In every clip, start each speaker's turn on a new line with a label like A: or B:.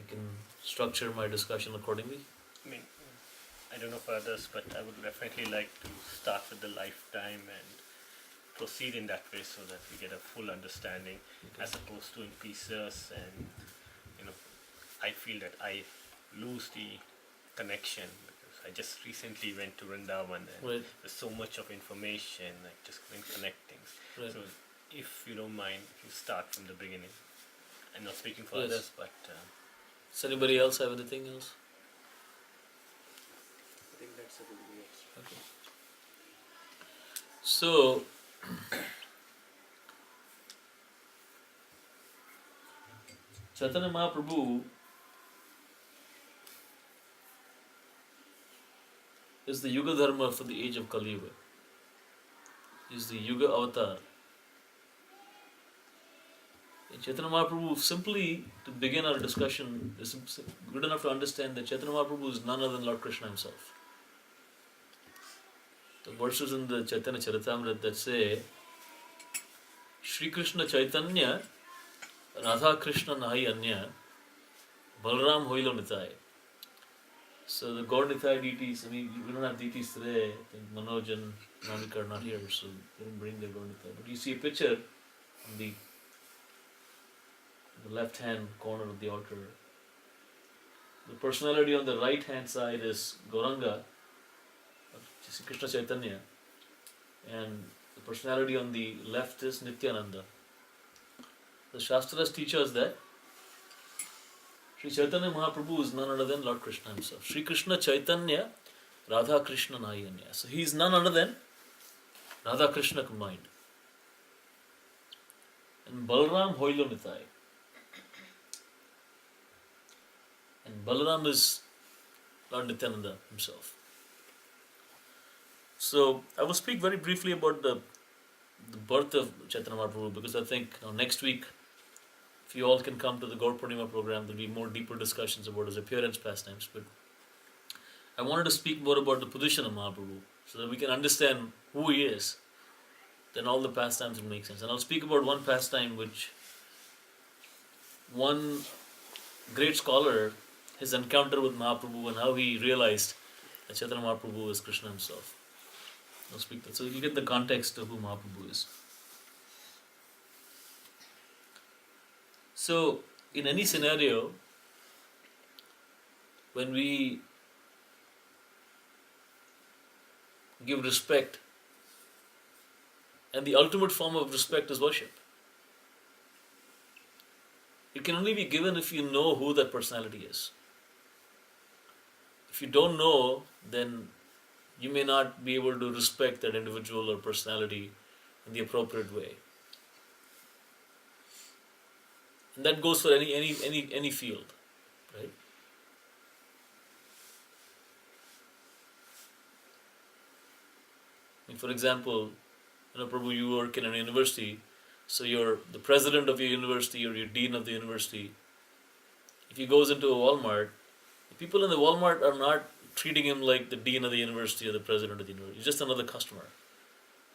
A: can structure my discussion accordingly.
B: I mean, I don't know for others, but I would definitely like to start with the lifetime and proceed in that way so that we get a full understanding, as opposed to in pieces. And you know, I feel that I lose the connection because I just recently went to Vrindavan and
A: Right.
B: there's so much of information, I just couldn't connect things.
A: Right.
B: So, if you don't mind, if you start from the beginning. I'm not speaking for
A: Yes.
B: others, but
A: Does anybody else have anything else?
B: I think that's a good way.
A: Okay. So, Chaitanya Mahaprabhu is the Yuga Dharma for the age of Kali Yuga. He is the Yuga avatar. And Chaitanya Mahaprabhu, simply to begin our discussion, is good enough to understand that Chaitanya Mahaprabhu is none other than Lord Krishna himself. The verses in the Chaitanya Charitamrita that say, Shri Krishna Chaitanya, Radha Krishna Nahi Anya, Balram Hoilo Nitai. So the God Nitai deities, I mean, we don't have deities today. I think Manoj and Nanika are not here, so they didn't bring their God Nitai. But you see a picture on the left hand corner of the altar. The personality on the right hand side is Gauranga, Shri Krishna Chaitanya, and the personality on the left is Nityananda. The Shastras teach us that Sri Chaitanya Mahaprabhu is none other than Lord Krishna himself. Sri Krishna Chaitanya, Radha Krishna Nayanya. So he is none other than Radha Krishna combined. And Balram Hoilo Nitai. And Balaram is Lord Nityananda himself. So I will speak very briefly about the birth of Chaitanya Mahaprabhu, because I think next week, if you all can come to the Gaur Purnima program, there will be more deeper discussions about his appearance pastimes. But I wanted to speak more about the position of Mahaprabhu, so that we can understand who he is. Then all the pastimes will make sense. And I'll speak about one pastime which one great scholar, his encounter with Mahaprabhu and how he realized that Chaitanya Mahaprabhu is Krishna himself. I'll speak that. So you get the context of who Mahaprabhu is. So, in any scenario, when we give respect, and the ultimate form of respect is worship, it can only be given if you know who that personality is. If you don't know, then you may not be able to respect that individual or personality in the appropriate way. And that goes for any field, right? I mean, for example, Prabhu, you work in a university, so you're the president of your university or your dean of the university. If he goes into a Walmart, the people in the Walmart are not treating him like the dean of the university or the president of the university. He's just another customer.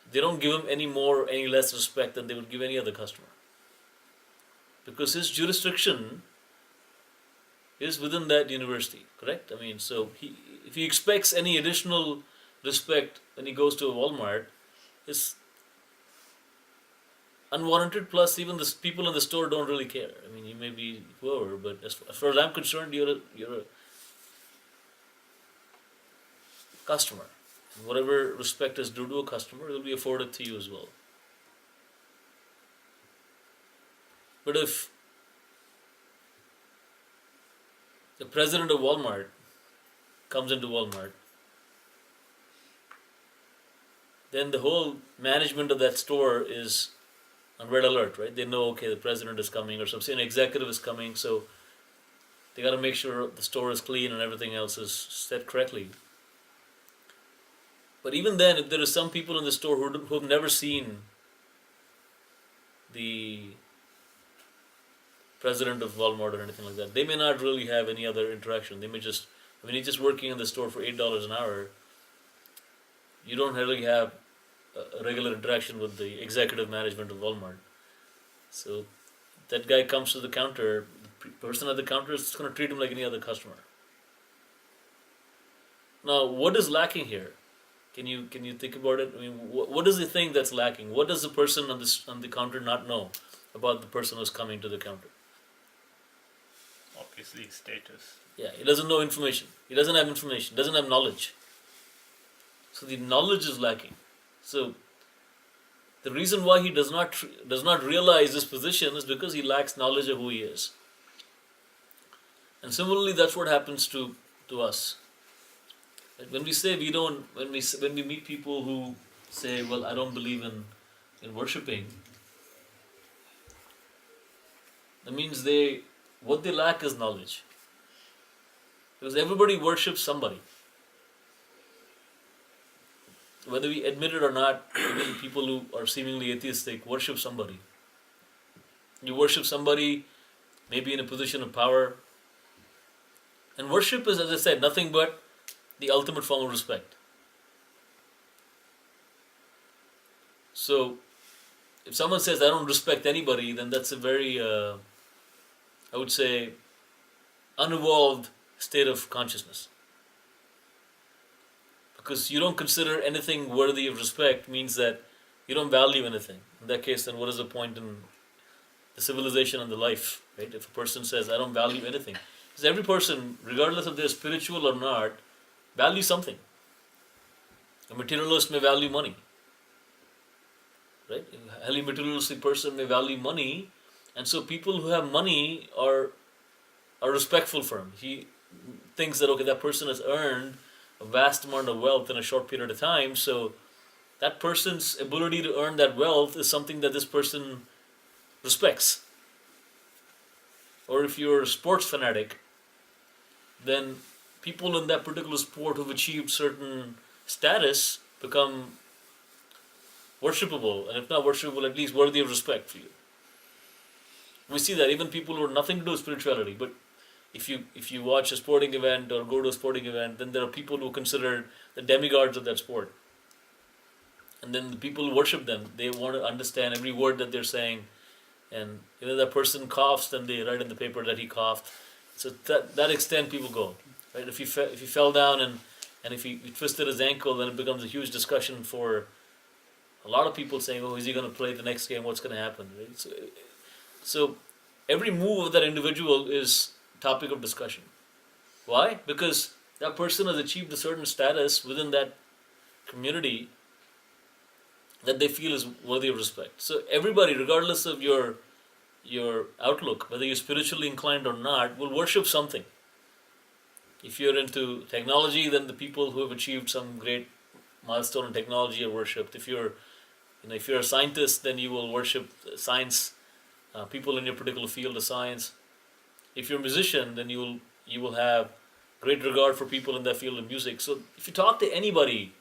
A: They don't give him any more or any less respect than they would give any other customer. Because his jurisdiction is within that university, correct? I mean, so if he expects any additional respect when he goes to a Walmart, it's unwarranted, plus even the people in the store don't really care. I mean, you may be whoever, but as far as I'm concerned, you're a customer. And whatever respect is due to a customer will be afforded to you as well. But if the president of Walmart comes into Walmart, then the whole management of that store is on red alert, right? They know, okay, the president is coming or some senior executive is coming, so they got to make sure the store is clean and everything else is set correctly. But even then, if there are some people in the store who have never seen the president of Walmart or anything like that, they may not really have any other interaction. They may just, when you're just working in the store for $8 an hour, you don't really have a regular interaction with the executive management of Walmart. So that guy comes to the counter, person at the counter is going to treat him like any other customer. Now, what is lacking here? Can you think about it? I mean, what is the thing that's lacking? What does the person on the counter not know about the person who's coming to the counter?
B: Obviously, status.
A: Yeah, he doesn't know information. He doesn't have information. Doesn't have knowledge. So the knowledge is lacking. So the reason why he does not realize this position is because he lacks knowledge of who he is. And similarly, that's what happens to us. When we say when we meet people who say, well, I don't believe in worshipping, that means what they lack is knowledge. Because everybody worships somebody. Whether we admit it or not, even people who are seemingly atheistic worship somebody. You worship somebody, maybe in a position of power. And worship is, as I said, nothing but the ultimate form of respect. So, if someone says, I don't respect anybody, then that's a very, I would say, unevolved state of consciousness. Because you don't consider anything worthy of respect means that you don't value anything. In that case, then what is the point in the civilization and the life, right? If a person says, I don't value anything. Because every person, regardless if they're spiritual or not, values something. A materialist may value money. Right? A highly materialistic person may value money, and so people who have money are respectful for him. He thinks that, okay, that person has earned a vast amount of wealth in a short period of time, so that person's ability to earn that wealth is something that this person respects. Or if you're a sports fanatic, then people in that particular sport who've achieved certain status become worshipable, and if not worshipable, at least worthy of respect for you. We see that even people who have nothing to do with spirituality, but if you watch a sporting event or go to a sporting event, then there are people who are considered the demigods of that sport. And then the people who worship them, they want to understand every word that they're saying. And that person coughs, then they write in the paper that he coughed. So that extent people go. Right? If he fell down and if he twisted his ankle, then it becomes a huge discussion for a lot of people saying, oh, is he going to play the next game? What's going to happen? Right? So every move of that individual is topic of discussion. Why? Because that person has achieved a certain status within that community that they feel is worthy of respect. So everybody, regardless of your outlook, whether you're spiritually inclined or not, will worship something. If you're into technology, then the people who have achieved some great milestone in technology are worshipped. If you're a scientist, then you will worship science, people in your particular field of science. If you're a musician, then you will have great regard for people in that field of music. So if you talk to anybody,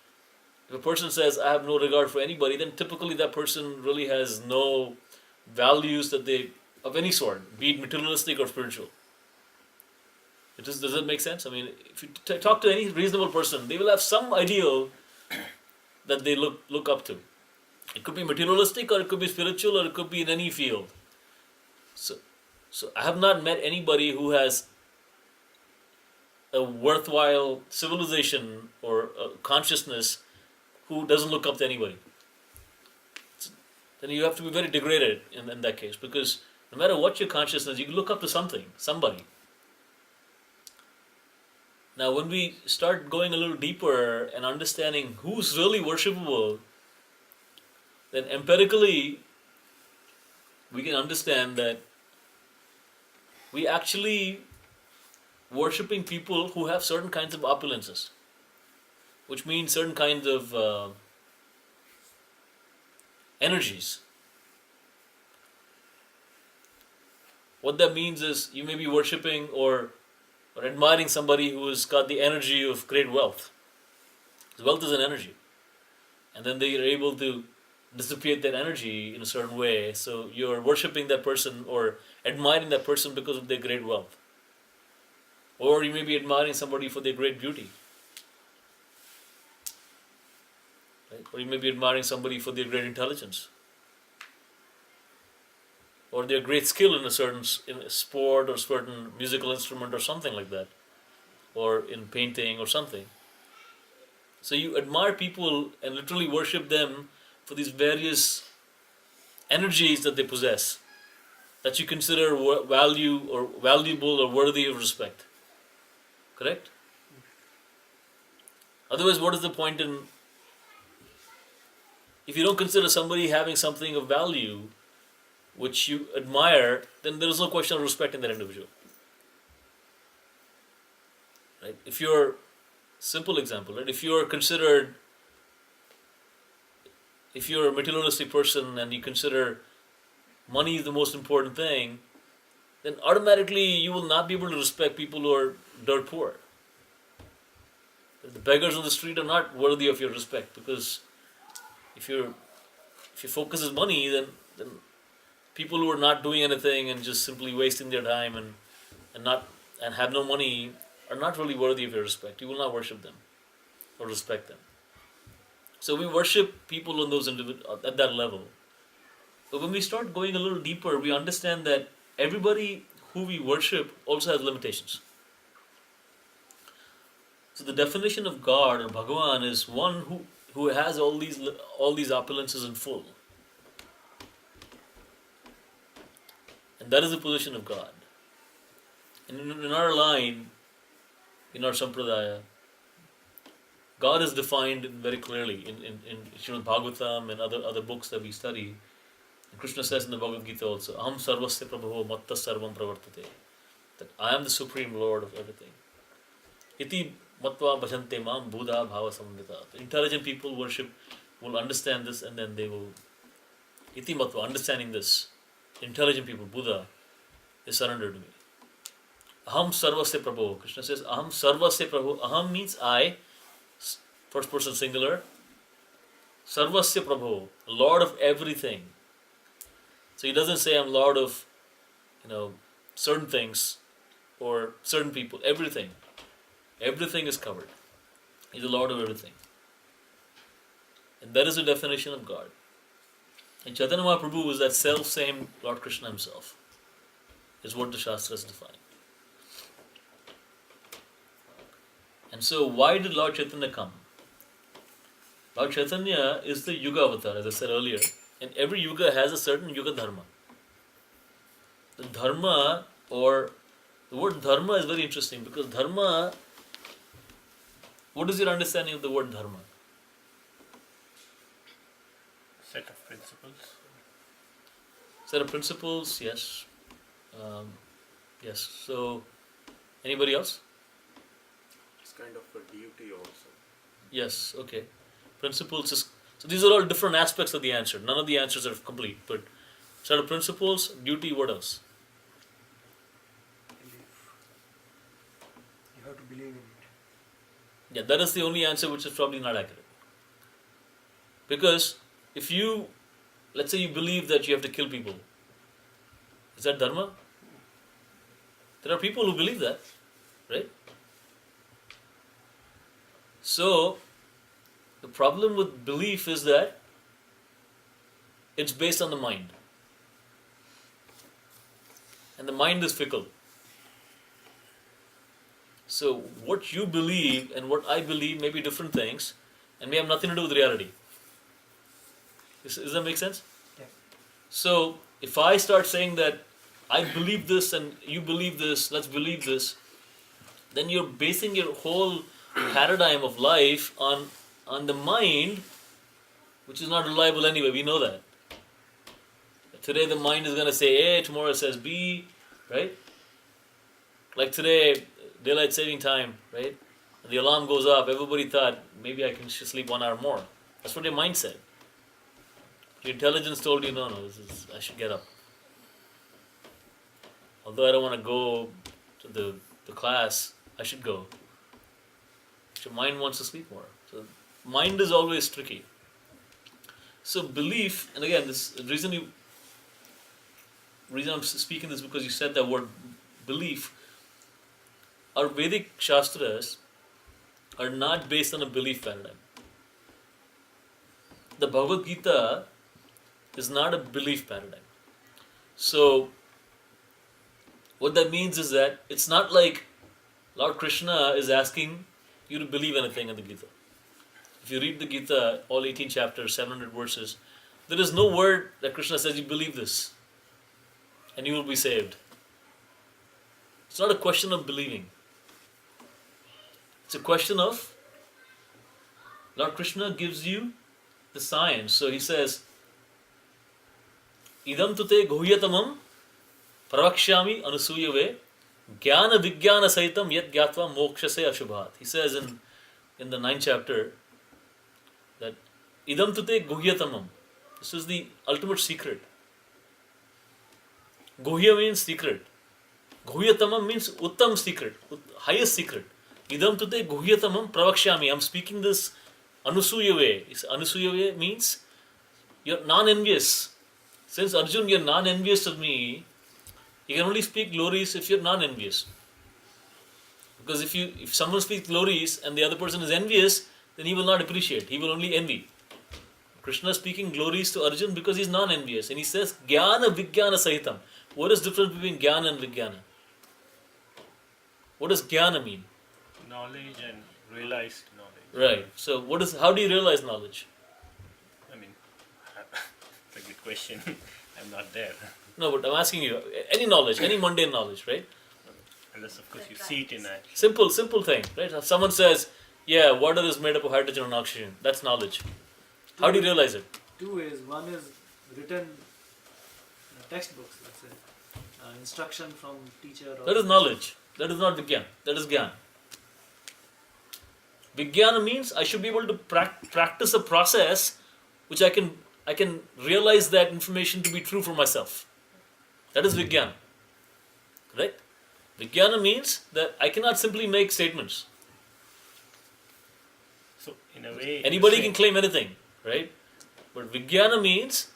A: if a person says, I have no regard for anybody, then typically that person really has no values of any sort, be it materialistic or spiritual. Does that make sense? I mean, if you talk to any reasonable person, they will have some ideal that they look up to. It could be materialistic, or it could be spiritual, or it could be in any field. So I have not met anybody who has a worthwhile civilization or consciousness who doesn't look up to anybody. Then you have to be very degraded in that case, because no matter what your consciousness, you can look up to somebody. Now, when we start going a little deeper and understanding who's really worshipable, then empirically we can understand that we actually worshipping people who have certain kinds of opulences, which means certain kinds of energies. What that means is you may be worshipping or admiring somebody who has got the energy of great wealth. Wealth is an energy. And then they are able to dissipate that energy in a certain way. So you're worshipping that person or admiring that person because of their great wealth. Or you may be admiring somebody for their great beauty. Right? Or you may be admiring somebody for their great intelligence. or their great skill in a certain in a sport or certain musical instrument or something like that, or in painting or something. So you admire people and literally worship them for these various energies that they possess, that you consider value or valuable or worthy of respect. Correct? Otherwise, what is the point in, if you don't consider somebody having something of value which you admire, then there is no question of respect in that individual. Right? If you're, simple example, right? If you're considered, if you're a materialistic person and you consider money is the most important thing, then automatically you will not be able to respect people who are dirt poor. The beggars on the street are not worthy of your respect, because if your focus is money, then people who are not doing anything and just simply wasting their time and have no money are not really worthy of your respect. You will not worship them or respect them. So we worship people on those at that level. But when we start going a little deeper, we understand that everybody who we worship also has limitations. So the definition of God or Bhagavan is one who has all these opulences in full. And that is the position of God. And in our line, in our sampradaya, God is defined very clearly in Srimad Bhagavatam and other books that we study. And Krishna says in the Bhagavad Gita also, Aham sarvasya prabhavo matta sarvam pravartate. That I am the supreme Lord of everything. Iti matva bhajante mam buddha bhava samvita. Intelligent people will understand this, and then they will, iti matva, understanding this, intelligent people, Buddha, they surrender to me. Aham sarvasya prabhu. Krishna says, Aham sarvasya prabhu. Aham means I, first person singular. Sarvasya prabhu, Lord of everything. So he doesn't say I'm Lord of, certain things or certain people. Everything. Everything is covered. He's the Lord of everything. And that is the definition of God. And Chaitanya Mahaprabhu is that self-same Lord Krishna himself, is what the Shastras define. And so why did Lord Chaitanya come? Lord Chaitanya is the Yuga avatar, as I said earlier. And every Yuga has a certain Yuga Dharma. The Dharma, or the word Dharma is very interesting, because Dharma, what is your understanding of the word Dharma?
B: Set of principles.
A: Set of principles, yes. Yes. So, anybody else?
C: It's kind of a duty also.
A: Yes, okay. Principles is, so these are all different aspects of the answer. None of the answers are complete, but set of principles, duty, what else?
D: Belief. You have to believe in it.
A: Yeah, that is the only answer which is probably not accurate. Because if you, let's say you believe that you have to kill people, is that dharma? There are people who believe that, right? So, the problem with belief is that it's based on the mind. And the mind is fickle. So, what you believe and what I believe may be different things, and may have nothing to do with reality. Does that make sense?
D: Yeah.
A: So, if I start saying that I believe this and you believe this, let's believe this, then you're basing your whole paradigm of life on the mind, which is not reliable anyway. We know that. Today the mind is going to say A, tomorrow it says B, right? Like today, daylight saving time, right? And the alarm goes up. Everybody thought, maybe I can sleep 1 hour more. That's what your mind said. Your intelligence told you, no, I should get up. Although I don't want to go to the class, I should go. But your mind wants to sleep more. So mind is always tricky. So belief, and again, the reason I'm speaking this because you said that word belief. Our Vedic Shastras are not based on a belief paradigm. The Bhagavad Gita is not a belief paradigm. So, what that means is that it's not like Lord Krishna is asking you to believe anything in the Gita. If you read the Gita, all 18 chapters, 700 verses, there is no word that Krishna says you believe this and you will be saved. It's not a question of believing. It's a question of Lord Krishna gives you the science. So he says, Idam tute guhyatamam pravakshyami anusuyave jnana vijnana sahitam yat gyatva mokshase ashubhat. He says in the 9th chapter that Idam tute guhyatamam. This is the ultimate secret. Guhya means secret. Guhyatamam means uttam secret, highest secret. Idam tute guhyatamam pravakshyami. I'm speaking this anusuyave. Anusuyave means you're non-envious. Since Arjun, you're non-envious of me, you can only speak glories if you're non-envious. Because if someone speaks glories and the other person is envious, then he will not appreciate. He will only envy. Krishna is speaking glories to Arjun because he's non-envious. And he says, Jnana Vijnana Sahitam. What is the difference between Jnana and Vijnana? What does Jnana mean?
B: Knowledge and realized knowledge.
A: Right. So how do you realize knowledge?
B: I mean, it's a good question. I'm not there.
A: No, but I'm asking you, any knowledge, any mundane knowledge, right?
B: Unless, of course, you see it in action.
A: Simple thing, right? If someone says, yeah, water is made up of hydrogen and oxygen, that's knowledge. How do you realize it?
E: Two ways. One is written textbooks, let's say. Instruction from teacher. Or
A: That is knowledge. That is not Vigyan. That is Gyan. Vijnana means I should be able to practice a process which I can realize that information to be true for myself. That is Vijnana. Right? Vijnana means that I cannot simply make statements.
B: So, in a way,
A: Anybody can claim anything, right? But Vijnana means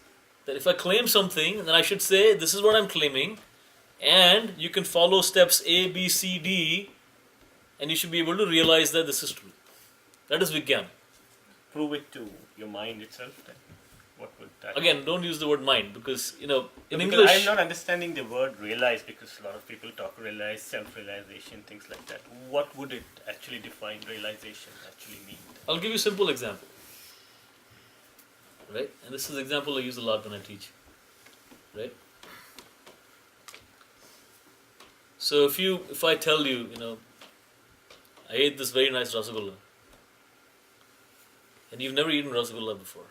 A: that if I claim something, then I should say, this is what I'm claiming, and you can follow steps A, B, C, D, and you should be able to realize that this is true. That is Vijnana.
B: prove it to your mind itself. Then what would that?
A: Again, don't use the word mind because, in
B: Because
A: English...
B: I'm not understanding the word realize, because a lot of people talk realize, self-realization, things like that. What would it actually define realization actually mean?
A: I'll give you a simple example. Right? And this is an example I use a lot when I teach. Right? So if I tell you, I ate this very nice rasgulla, and you've never eaten rasgulla before.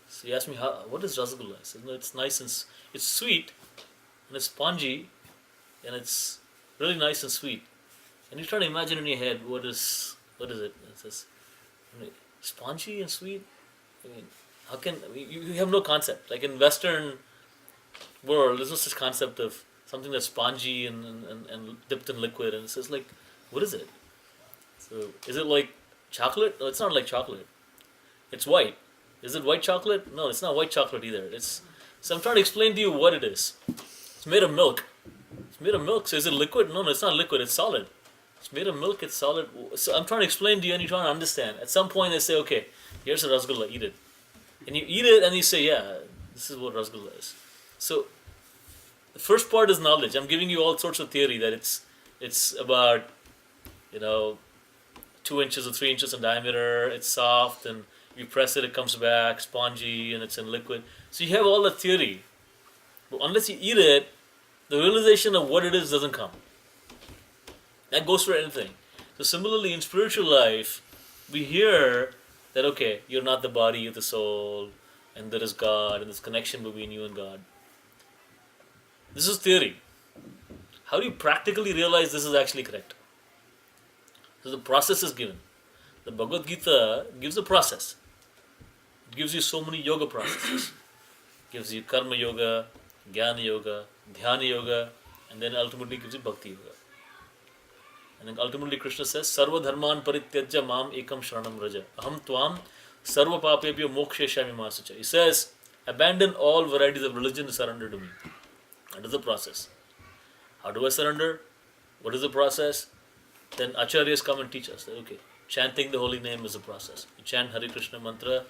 A: So you ask me, what is rasgulla? I said, no, it's nice and it's sweet, and it's spongy, and it's really nice and sweet. And you try to imagine in your head, what is it? And it says, spongy and sweet? You have no concept. Like in Western world, there's no such concept of something that's spongy and dipped in liquid. And it says, like, what is it? So, is it like chocolate? No, it's not like chocolate. It's white. Is it white chocolate? No, it's not white chocolate either. So I'm trying to explain to you what it is. It's made of milk. It's made of milk. So is it liquid? No, it's not liquid. It's solid. It's made of milk. It's solid. So I'm trying to explain to you, and you're trying to understand. At some point, they say, okay, here's a rasgulla. Eat it. And you eat it, and you say, yeah, this is what rasgulla is. So the first part is knowledge. I'm giving you all sorts of theory that it's about 2 inches or 3 inches in diameter. It's soft, and you press it comes back spongy, and it's in liquid. So you have all the theory, but unless you eat it, the realization of what it is doesn't come. That goes for anything. So similarly, in spiritual life, we hear that okay, you're not the body, you're the soul, and there is God, and there's connection between you and God. This is theory. How do you practically realize this is actually correct? So the process is given. The Bhagavad Gita gives a process. It gives you so many yoga processes. It gives you karma yoga, jnana yoga, dhyana yoga, and then ultimately gives you bhakti yoga. And then ultimately Krishna says, Sarva dharman parityajya mam ekam sharanam raja. Aham tvam sarva papebhyo moksheshami masacha. He says, abandon all varieties of religion and surrender to me. That is the process. How do I surrender? What is the process? Then acharyas come and teach us that, okay, chanting the holy name is a process. You chant Hare Krishna mantra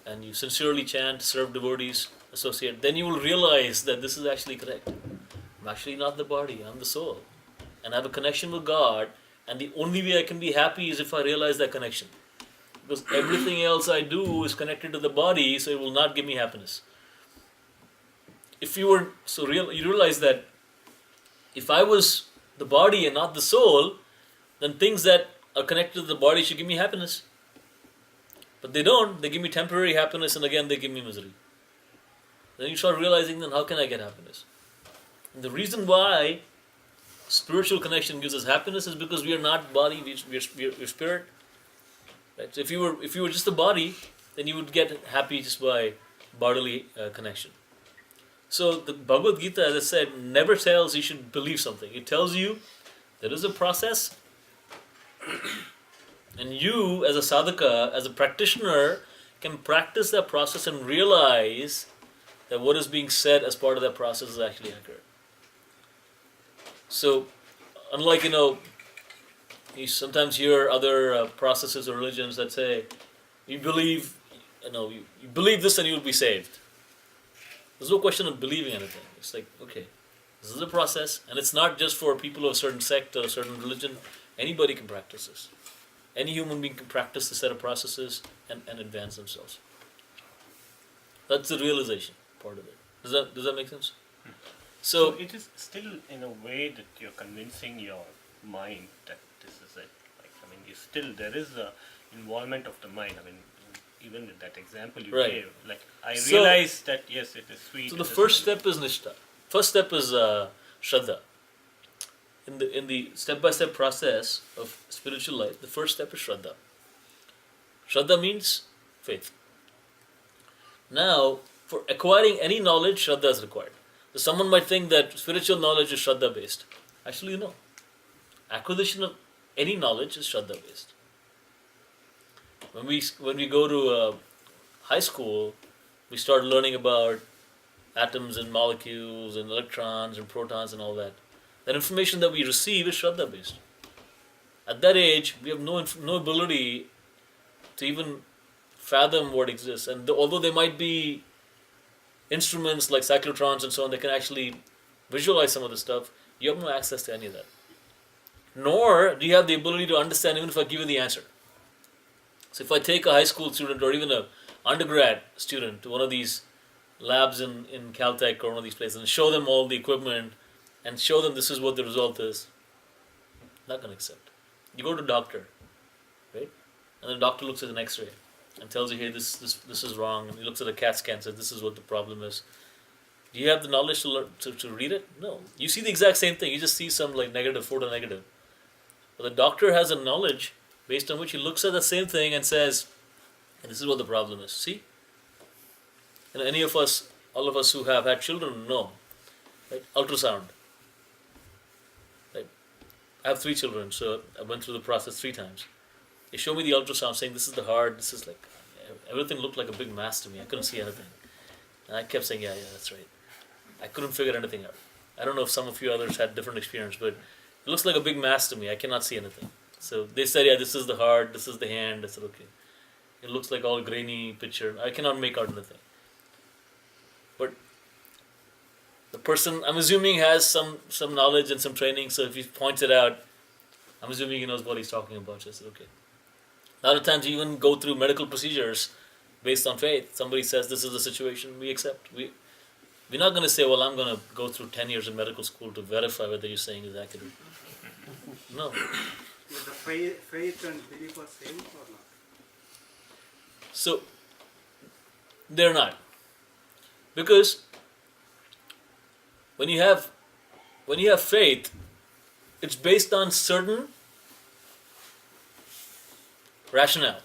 A: and you sincerely chant, serve devotees, associate, then you will realize that this is actually correct. I'm actually not the body, I'm the soul. And I have a connection with God, and the only way I can be happy is if I realize that connection. Because everything else I do is connected to the body, so it will not give me happiness. If you were you realize that if I was the body and not the soul, then things that are connected to the body should give me happiness. But they don't. They give me temporary happiness, and again they give me misery. Then you start realizing, then how can I get happiness? And the reason why spiritual connection gives us happiness is because we are not body, we are spirit. Right? So if you were just the body, then you would get happy just by bodily connection. So the Bhagavad Gita, as I said, never tells you should believe something. It tells you there is a process, and you as a sadhaka, as a practitioner, can practice that process and realize that what is being said as part of that process is actually accurate. So, unlike, you sometimes hear other processes or religions that say, you believe this and you will be saved. There's no question of believing anything. It's like, okay, this is a process, and it's not just for people of a certain sect or a certain religion. Anybody can practice this. Any human being can practice the set of processes and advance themselves. That's the realization part of it. Does that make sense?
B: So it is still in a way that you're convincing your mind that this is it. There is a involvement of the mind. Even with that example you
A: Right.
B: gave, I realize that yes, it is sweet.
A: So the first step is nishtha. First step is shraddha. In the step-by-step process of spiritual life, the first step is shraddha. Shraddha means faith. Now, for acquiring any knowledge, shraddha is required. So someone might think that spiritual knowledge is shraddha based. Actually, no. Acquisition of any knowledge is shraddha based. When we go to high school, we start learning about atoms and molecules and electrons and protons and all that. That information that we receive is shraddha based. At that age, we have no ability to even fathom what exists. And although there might be instruments like cyclotrons and so on that can actually visualize some of the stuff, you have no access to any of that. Nor do you have the ability to understand even if I give you the answer. So if I take a high school student or even an undergrad student to one of these labs in Caltech or one of these places and show them all the equipment and show them this is what the result is, not going to accept. You go to a doctor, right? And the doctor looks at an x-ray and tells you, hey, this is wrong. And he looks at a CAT scan and says, this is what the problem is. Do you have the knowledge to learn, to read it? No. You see the exact same thing. You just see some negative, photo negative. But the doctor has a knowledge based on which he looks at the same thing and says, this is what the problem is. See? And any of us, all of us who have had children know. Right? Ultrasound. Right? I have 3 children, so I went through the process 3 times. They show me the ultrasound saying this is the heart, this is everything looked like a big mass to me. I couldn't see anything. And I kept saying, yeah, that's right. I couldn't figure anything out. I don't know if some of you others had different experience, but it looks like a big mass to me. I cannot see anything. So they said, yeah, this is the heart, this is the hand. I said, okay. It looks like all grainy picture. I cannot make out anything. But the person, I'm assuming, has some knowledge and some training, so if he points it out, I'm assuming he knows what he's talking about. So I said, okay. A lot of times you even go through medical procedures based on faith. Somebody says this is the situation, we accept. We're not going to say, well, I'm going to go through 10 years in medical school to verify whether you're saying is accurate. No.
D: The faith and belief are same or not?
A: So, they're not. Because when you have faith, it's based on certain rationale.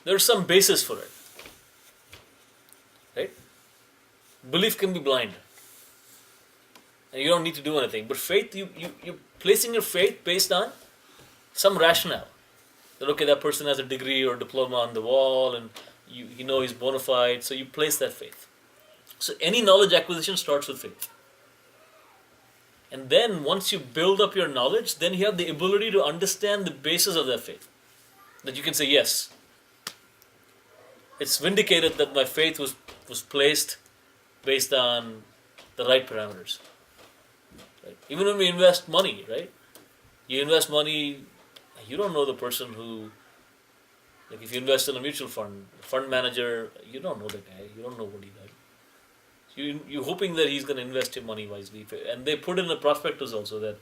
A: There's some basis for it. Right? Belief can be blind. And you don't need to do anything. But faith, you're placing your faith based on some rationale. That, okay, that person has a degree or diploma on the wall and you know he's bona fide, so you place that faith. So any knowledge acquisition starts with faith. And then once you build up your knowledge, then you have the ability to understand the basis of that faith. That you can say, yes, it's vindicated that my faith was placed based on the right parameters. Right? Even when we invest money, right? You invest money, you don't know the person who, like if you invest in a mutual fund manager, you don't know the guy, you don't know what he does. You're hoping that he's going to invest your money wisely. And they put in the prospectus also that,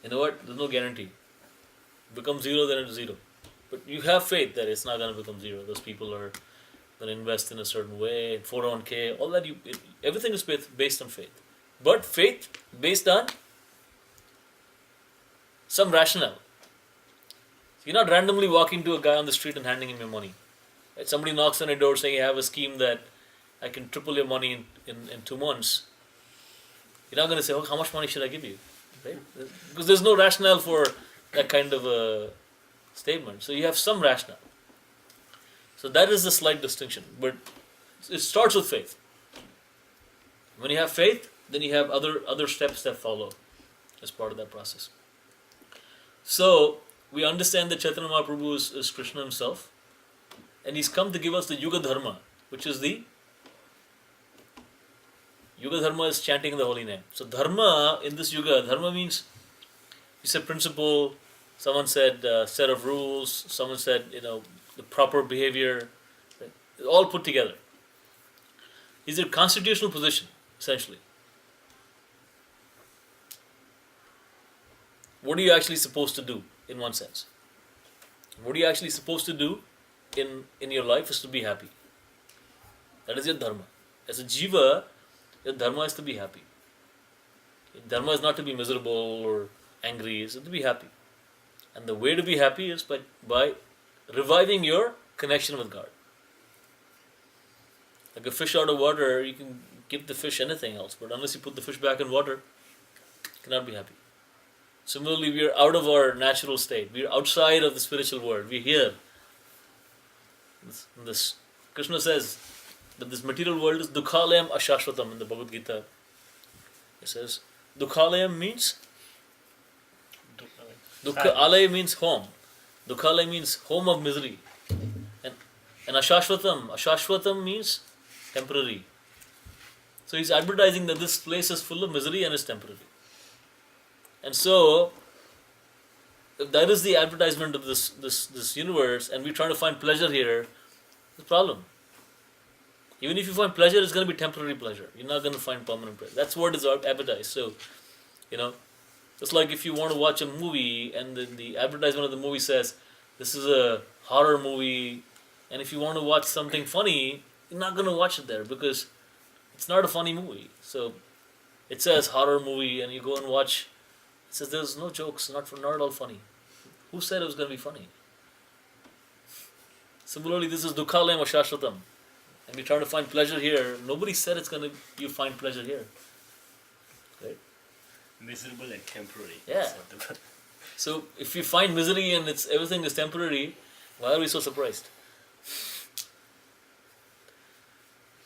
A: you know what, there's no guarantee. Become zero, then it's zero. But you have faith that it's not going to become zero. Those people are going to invest in a certain way, 401k, all that. Everything is based on faith. But faith based on some rationale. You're not randomly walking to a guy on the street and handing him your money. Right? Somebody knocks on your door saying, I have a scheme that I can triple your money in 2 months. You're not going to say, oh, how much money should I give you? Right? Because there's no rationale for that kind of a statement. So you have some rationale. So that is the slight distinction. But it starts with faith. When you have faith, then you have other steps that follow as part of that process. So we understand that Chaitanya Mahaprabhu is Krishna himself, and he's come to give us the Yuga Dharma, which is the Yuga Dharma is chanting the holy name. So Dharma in this Yuga, Dharma means, you said principle, someone said set of rules, someone said the proper behavior, right? All put together. Is a constitutional position, essentially. What are you actually supposed to do, in one sense? What are you actually supposed to do in your life is to be happy. That is your dharma. As a jiva, your dharma is to be happy. Your dharma is not to be miserable or angry, it's to be happy. And the way to be happy is by reviving your connection with God. Like a fish out of water, you can give the fish anything else, but unless you put the fish back in water, you cannot be happy. Similarly, we are out of our natural state. We are outside of the spiritual world. We are here. This Krishna says that this material world is dukhalayam ashashvatam in the Bhagavad Gita. It says dukhalayam means dukha alaya means home. Dukhalaya means home of misery. And ashashvatam means temporary. So he's advertising that this place is full of misery and is temporary. And so, if that is the advertisement of this universe, and we're trying to find pleasure here, it's a problem. Even if you find pleasure, it's going to be temporary pleasure. You're not going to find permanent pleasure. That's what is advertised. So, it's like if you want to watch a movie, and the advertisement of the movie says, this is a horror movie, and if you want to watch something funny, you're not going to watch it there, because it's not a funny movie. So, it says horror movie, and you go and watch. It says there's no jokes, not at all funny. Who said it was going to be funny? Similarly, this is dukhalayam ashashvatam. And we're trying to find pleasure here. Nobody said you find pleasure here. Right?
B: Miserable and temporary.
A: Yeah. So if you find misery and everything is temporary, why are we so surprised?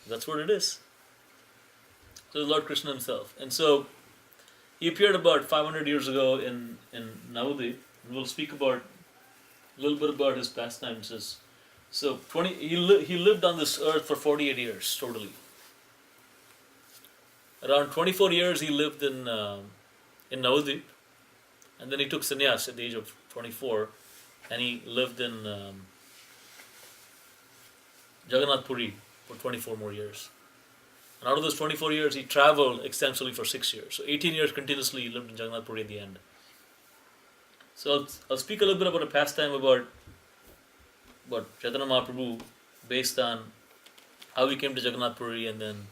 A: That's what it is. So Lord Krishna himself. And so he appeared about 500 years ago in Navadvip, and we'll speak about a little bit about his pastimes. So he lived on this earth for 48 years totally. Around 24 years he lived in Navadvip, and then he took sannyas at the age of 24, and he lived in Jagannath Puri for 24 more years. And out of those 24 years, he traveled extensively for 6 years. So 18 years continuously he lived in Jagannath Puri at the end. So I'll speak a little bit about a pastime about Chaitanya Mahaprabhu based on how he came to Jagannath Puri, and then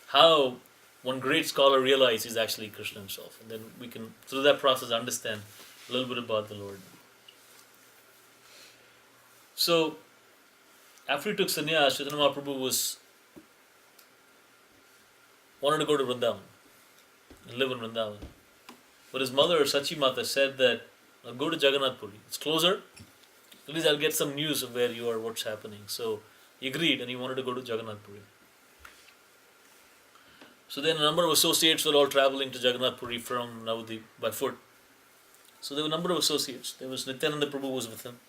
A: how one great scholar realized he's actually Krishna himself. And then we can, through that process, understand a little bit about the Lord. So after he took sannyas, Chaitanya Mahaprabhu wanted to go to Vrindavan and live in Vrindavan. But his mother, Sachi Mata, said that, I'll go to Jagannath Puri. It's closer. At least I'll get some news of where you are, what's happening. So he agreed, and he wanted to go to Jagannath Puri. So then a number of associates were all traveling to Jagannath Puri from Navadvip by foot. So there were a number of associates. There was Nityananda Prabhu was with him.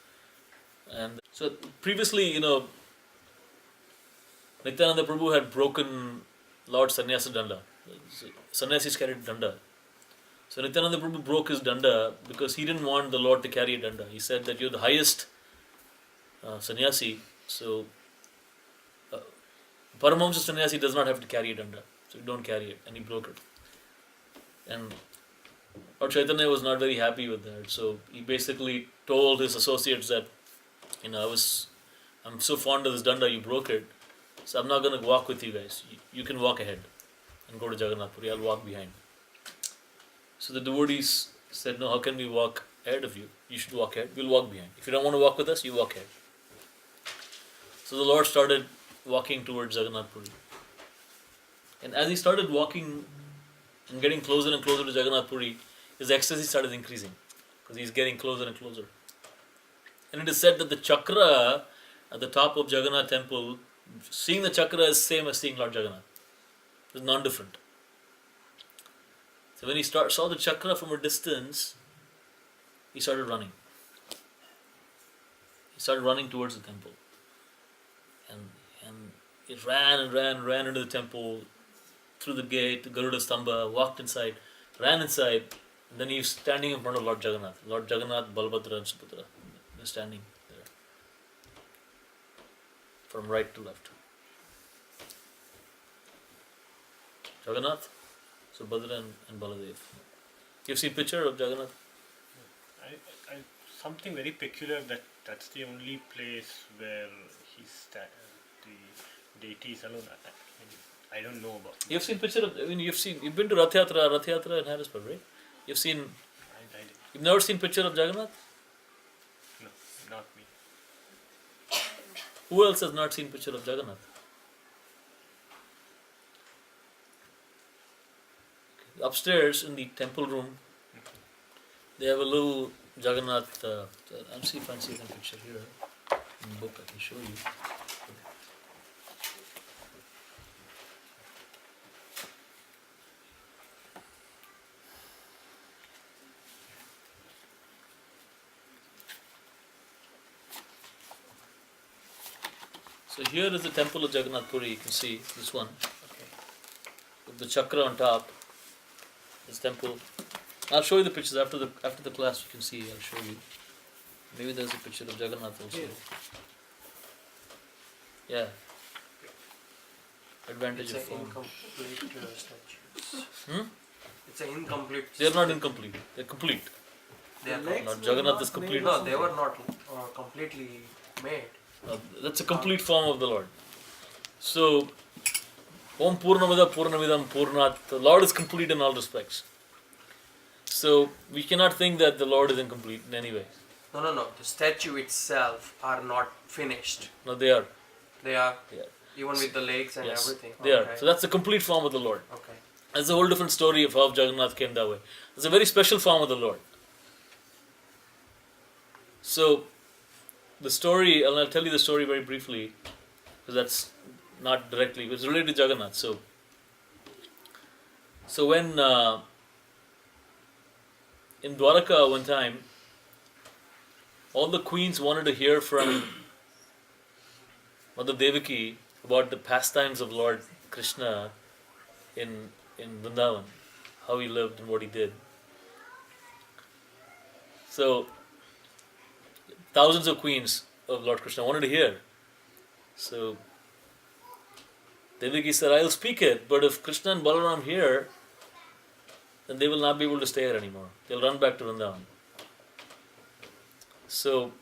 A: And So previously, Nityananda Prabhu had broken Lord Sannyasa Danda. Sannyasis carried Danda. So Nityananda Prabhu broke his Danda because he didn't want the Lord to carry a Danda. He said that you're the highest sannyasi, so Paramahamsa sannyasi does not have to carry a Danda. So you don't carry it. And he broke it. And Lord Chaitanya was not very happy with that. So he basically told his associates that, I'm so fond of this Danda, you broke it. So I'm not going to walk with you guys. You can walk ahead and go to Jagannath Puri. I'll walk behind. So the devotees said, no, how can we walk ahead of you? You should walk ahead. We'll walk behind. If you don't want to walk with us, you walk ahead. So the Lord started walking towards Jagannath Puri. And as he started walking and getting closer and closer to Jagannath Puri, his ecstasy started increasing because he's getting closer and closer. And it is said that the chakra at the top of Jagannath temple, seeing the chakra is same as seeing Lord Jagannath. It's non-different. So when he saw the chakra from a distance, he started running. He started running towards the temple. And he ran into the temple, through the gate, Garuda Stamba, walked inside, ran inside, and then he was standing in front of Lord Jagannath. Lord Jagannath, Balbhadra and Subhadra. They're standing there. From right to left. Jagannath, Subhadra and Baladev. You've seen picture of Jagannath?
B: I something very peculiar that's the only place where the deity is alone. I don't know about it.
A: You've seen picture of, you've been to Rath Yatra in Harrisburg, right? You've never seen picture of Jagannath?
B: No, not me.
A: Who else has not seen picture of Jagannath? Okay. Upstairs in the temple room, they have a little Jagannath. I'll see if I can see the picture here in the book. I can show you. So here is the temple of Jagannath Puri. You can see this one.
B: Okay.
A: With the chakra on top. This temple. I'll show you the pictures after the class. You can see. I'll show you. Maybe there's a picture of Jagannath also. Yeah. Advantage of
F: It's an
A: phone.
F: incomplete statues.
A: Hmm?
F: It's an incomplete.
A: They are not incomplete. They're complete.
F: They are
E: legs
A: Lord
E: were
A: Jagannath
E: not
A: is
E: made
A: complete.
E: or
F: no,
E: something.
F: they were not completely made.
A: That's a complete form of the Lord. So, Om Purnamida Purnamidam Purnat. The Lord is complete in all respects. So, we cannot think that the Lord is incomplete in any way.
F: No. The statue itself are not finished.
A: No, they are.
F: They are.
A: They are.
F: Even with the legs and
A: Yes,
F: everything.
A: they are.
F: Okay.
A: So that's the complete form of the Lord.
F: Okay.
A: That's a whole different story of how Jagannath came that way. It's a very special form of the Lord. So, the story, and I'll tell you the story very briefly, because that's not directly, it's related to Jagannath. So when in Dwaraka one time, all the queens wanted to hear from Mother Devaki about the pastimes of Lord Krishna in Vrindavan, how he lived and what he did. So thousands of queens of Lord Krishna wanted to hear. So Devaki said, I'll speak it, but if Krishna and Balaram hear, then they will not be able to stay here anymore. They'll run back to Vrindavan. So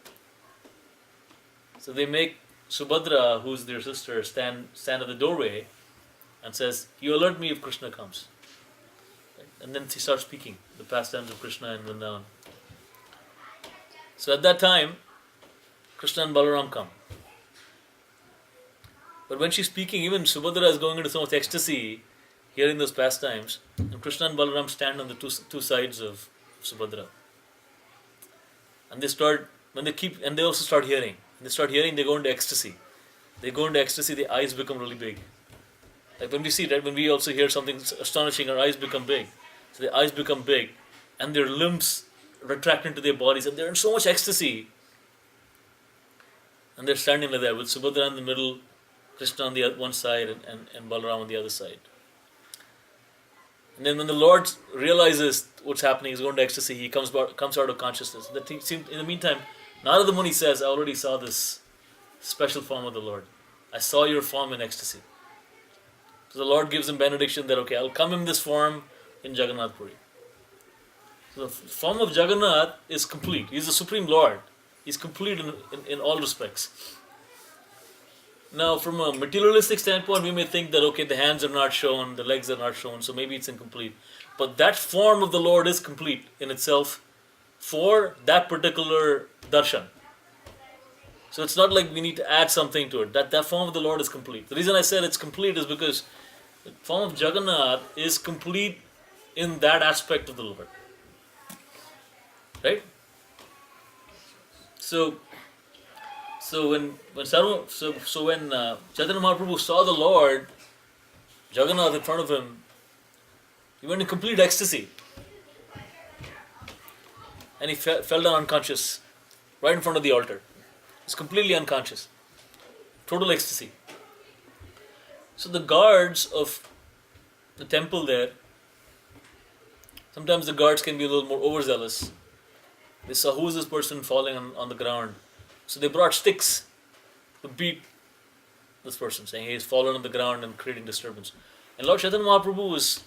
A: they make Subhadra, who's their sister, stand at the doorway and says, you alert me if Krishna comes. Right? And then she starts speaking the pastimes of Krishna in Vrindavan. So at that time, Krishna and Balaram come. But when she's speaking, even Subhadra is going into so much ecstasy, hearing those pastimes, and Krishna and Balaram stand on the two sides of Subhadra. And they also start hearing. When they start hearing, they go into ecstasy. They go into ecstasy, the eyes become really big. Like when we see that, when we also hear something astonishing, our eyes become big. So the eyes become big, and their limbs retract into their bodies, and they're in so much ecstasy And they're standing like that with Subhadra in the middle, Krishna on the one side, and Balaram on the other side. And then when the Lord realizes what's happening, he's going to ecstasy, he comes out of consciousness. In the meantime, Narada Muni says, I already saw this special form of the Lord. I saw your form in ecstasy. So the Lord gives him benediction that, okay, I'll come in this form in Jagannath Puri. So the form of Jagannath is complete. He's the Supreme Lord. He's complete in all respects. Now, from a materialistic standpoint, we may think that, okay, the hands are not shown, the legs are not shown, so maybe it's incomplete. But that form of the Lord is complete in itself for that particular darshan. So it's not like we need to add something to it. That form of the Lord is complete. The reason I said it's complete is because the form of Jagannath is complete in that aspect of the Lord. Right? So when Chaitanya Mahaprabhu saw the Lord Jagannath in front of him, he went in complete ecstasy, and he fell down unconscious right in front of the altar. He's completely unconscious, total ecstasy. So the guards of the temple there, sometimes the guards can be a little more overzealous. They saw, who is this person falling on the ground? So they brought sticks to beat this person, saying he's fallen on the ground and creating disturbance. And Lord Chaitanya Mahaprabhu was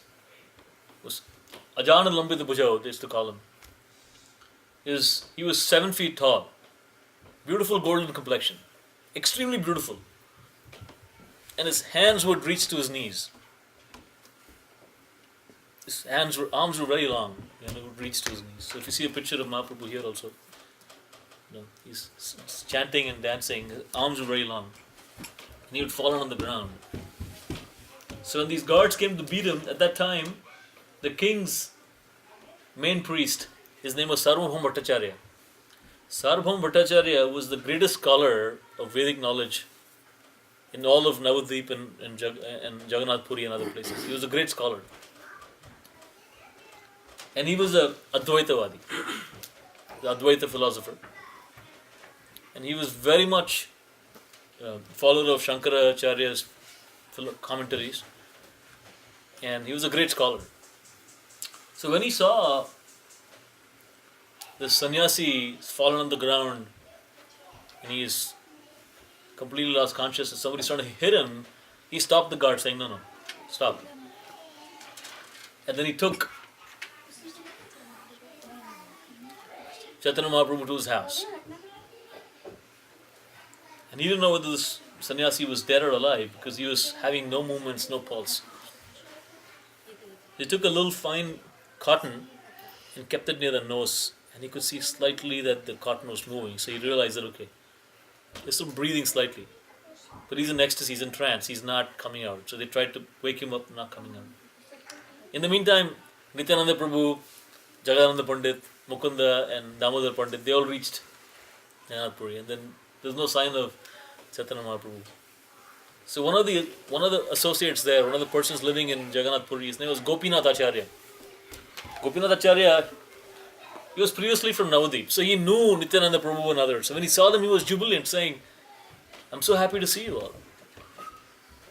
A: Ajana Lambita Bhujao, they used to call him. He was 7 feet tall, beautiful golden complexion, extremely beautiful. And his hands would reach to his knees. His arms were very long, would reach to his knees. So if you see a picture of Mahaprabhu here also, he's chanting and dancing, his arms were very long. And he would fall on the ground. So when these guards came to beat him, at that time, the king's main priest, his name was Sarvabhauma Bhattacharya. Sarvabhauma Bhattacharya was the greatest scholar of Vedic knowledge in all of Navadvip and Jagannath Puri and other places. He was a great scholar. And he was a Advaitavadi, the Advaita philosopher. And he was very much a follower of Shankaracharya's commentaries. And he was a great scholar. So when he saw the sannyasi fallen on the ground and he is completely lost consciousness, somebody's trying to hit him, he stopped the guard saying, no, stop. And then he took Chaitanya Mahaprabhu to his house. And he didn't know whether this sannyasi was dead or alive because he was having no movements, no pulse. They took a little fine cotton and kept it near the nose, and he could see slightly that the cotton was moving. So he realized that, okay, he's still breathing slightly, but he's in ecstasy, he's in trance, he's not coming out. So they tried to wake him up, not coming out. In the meantime, Nityananda Prabhu, Jagadananda Pandit, Mukunda and Damodar Pandit, they all reached Jagannath Puri, and then there's no sign of Chaitanya Mahaprabhu. So one of the associates there, one of the persons living in Jagannath Puri, his name was Gopinath Acharya. Gopinath Acharya, he was previously from Navadvip, so he knew Nityananda Prabhu and others. So when he saw them, he was jubilant, saying, I'm so happy to see you all.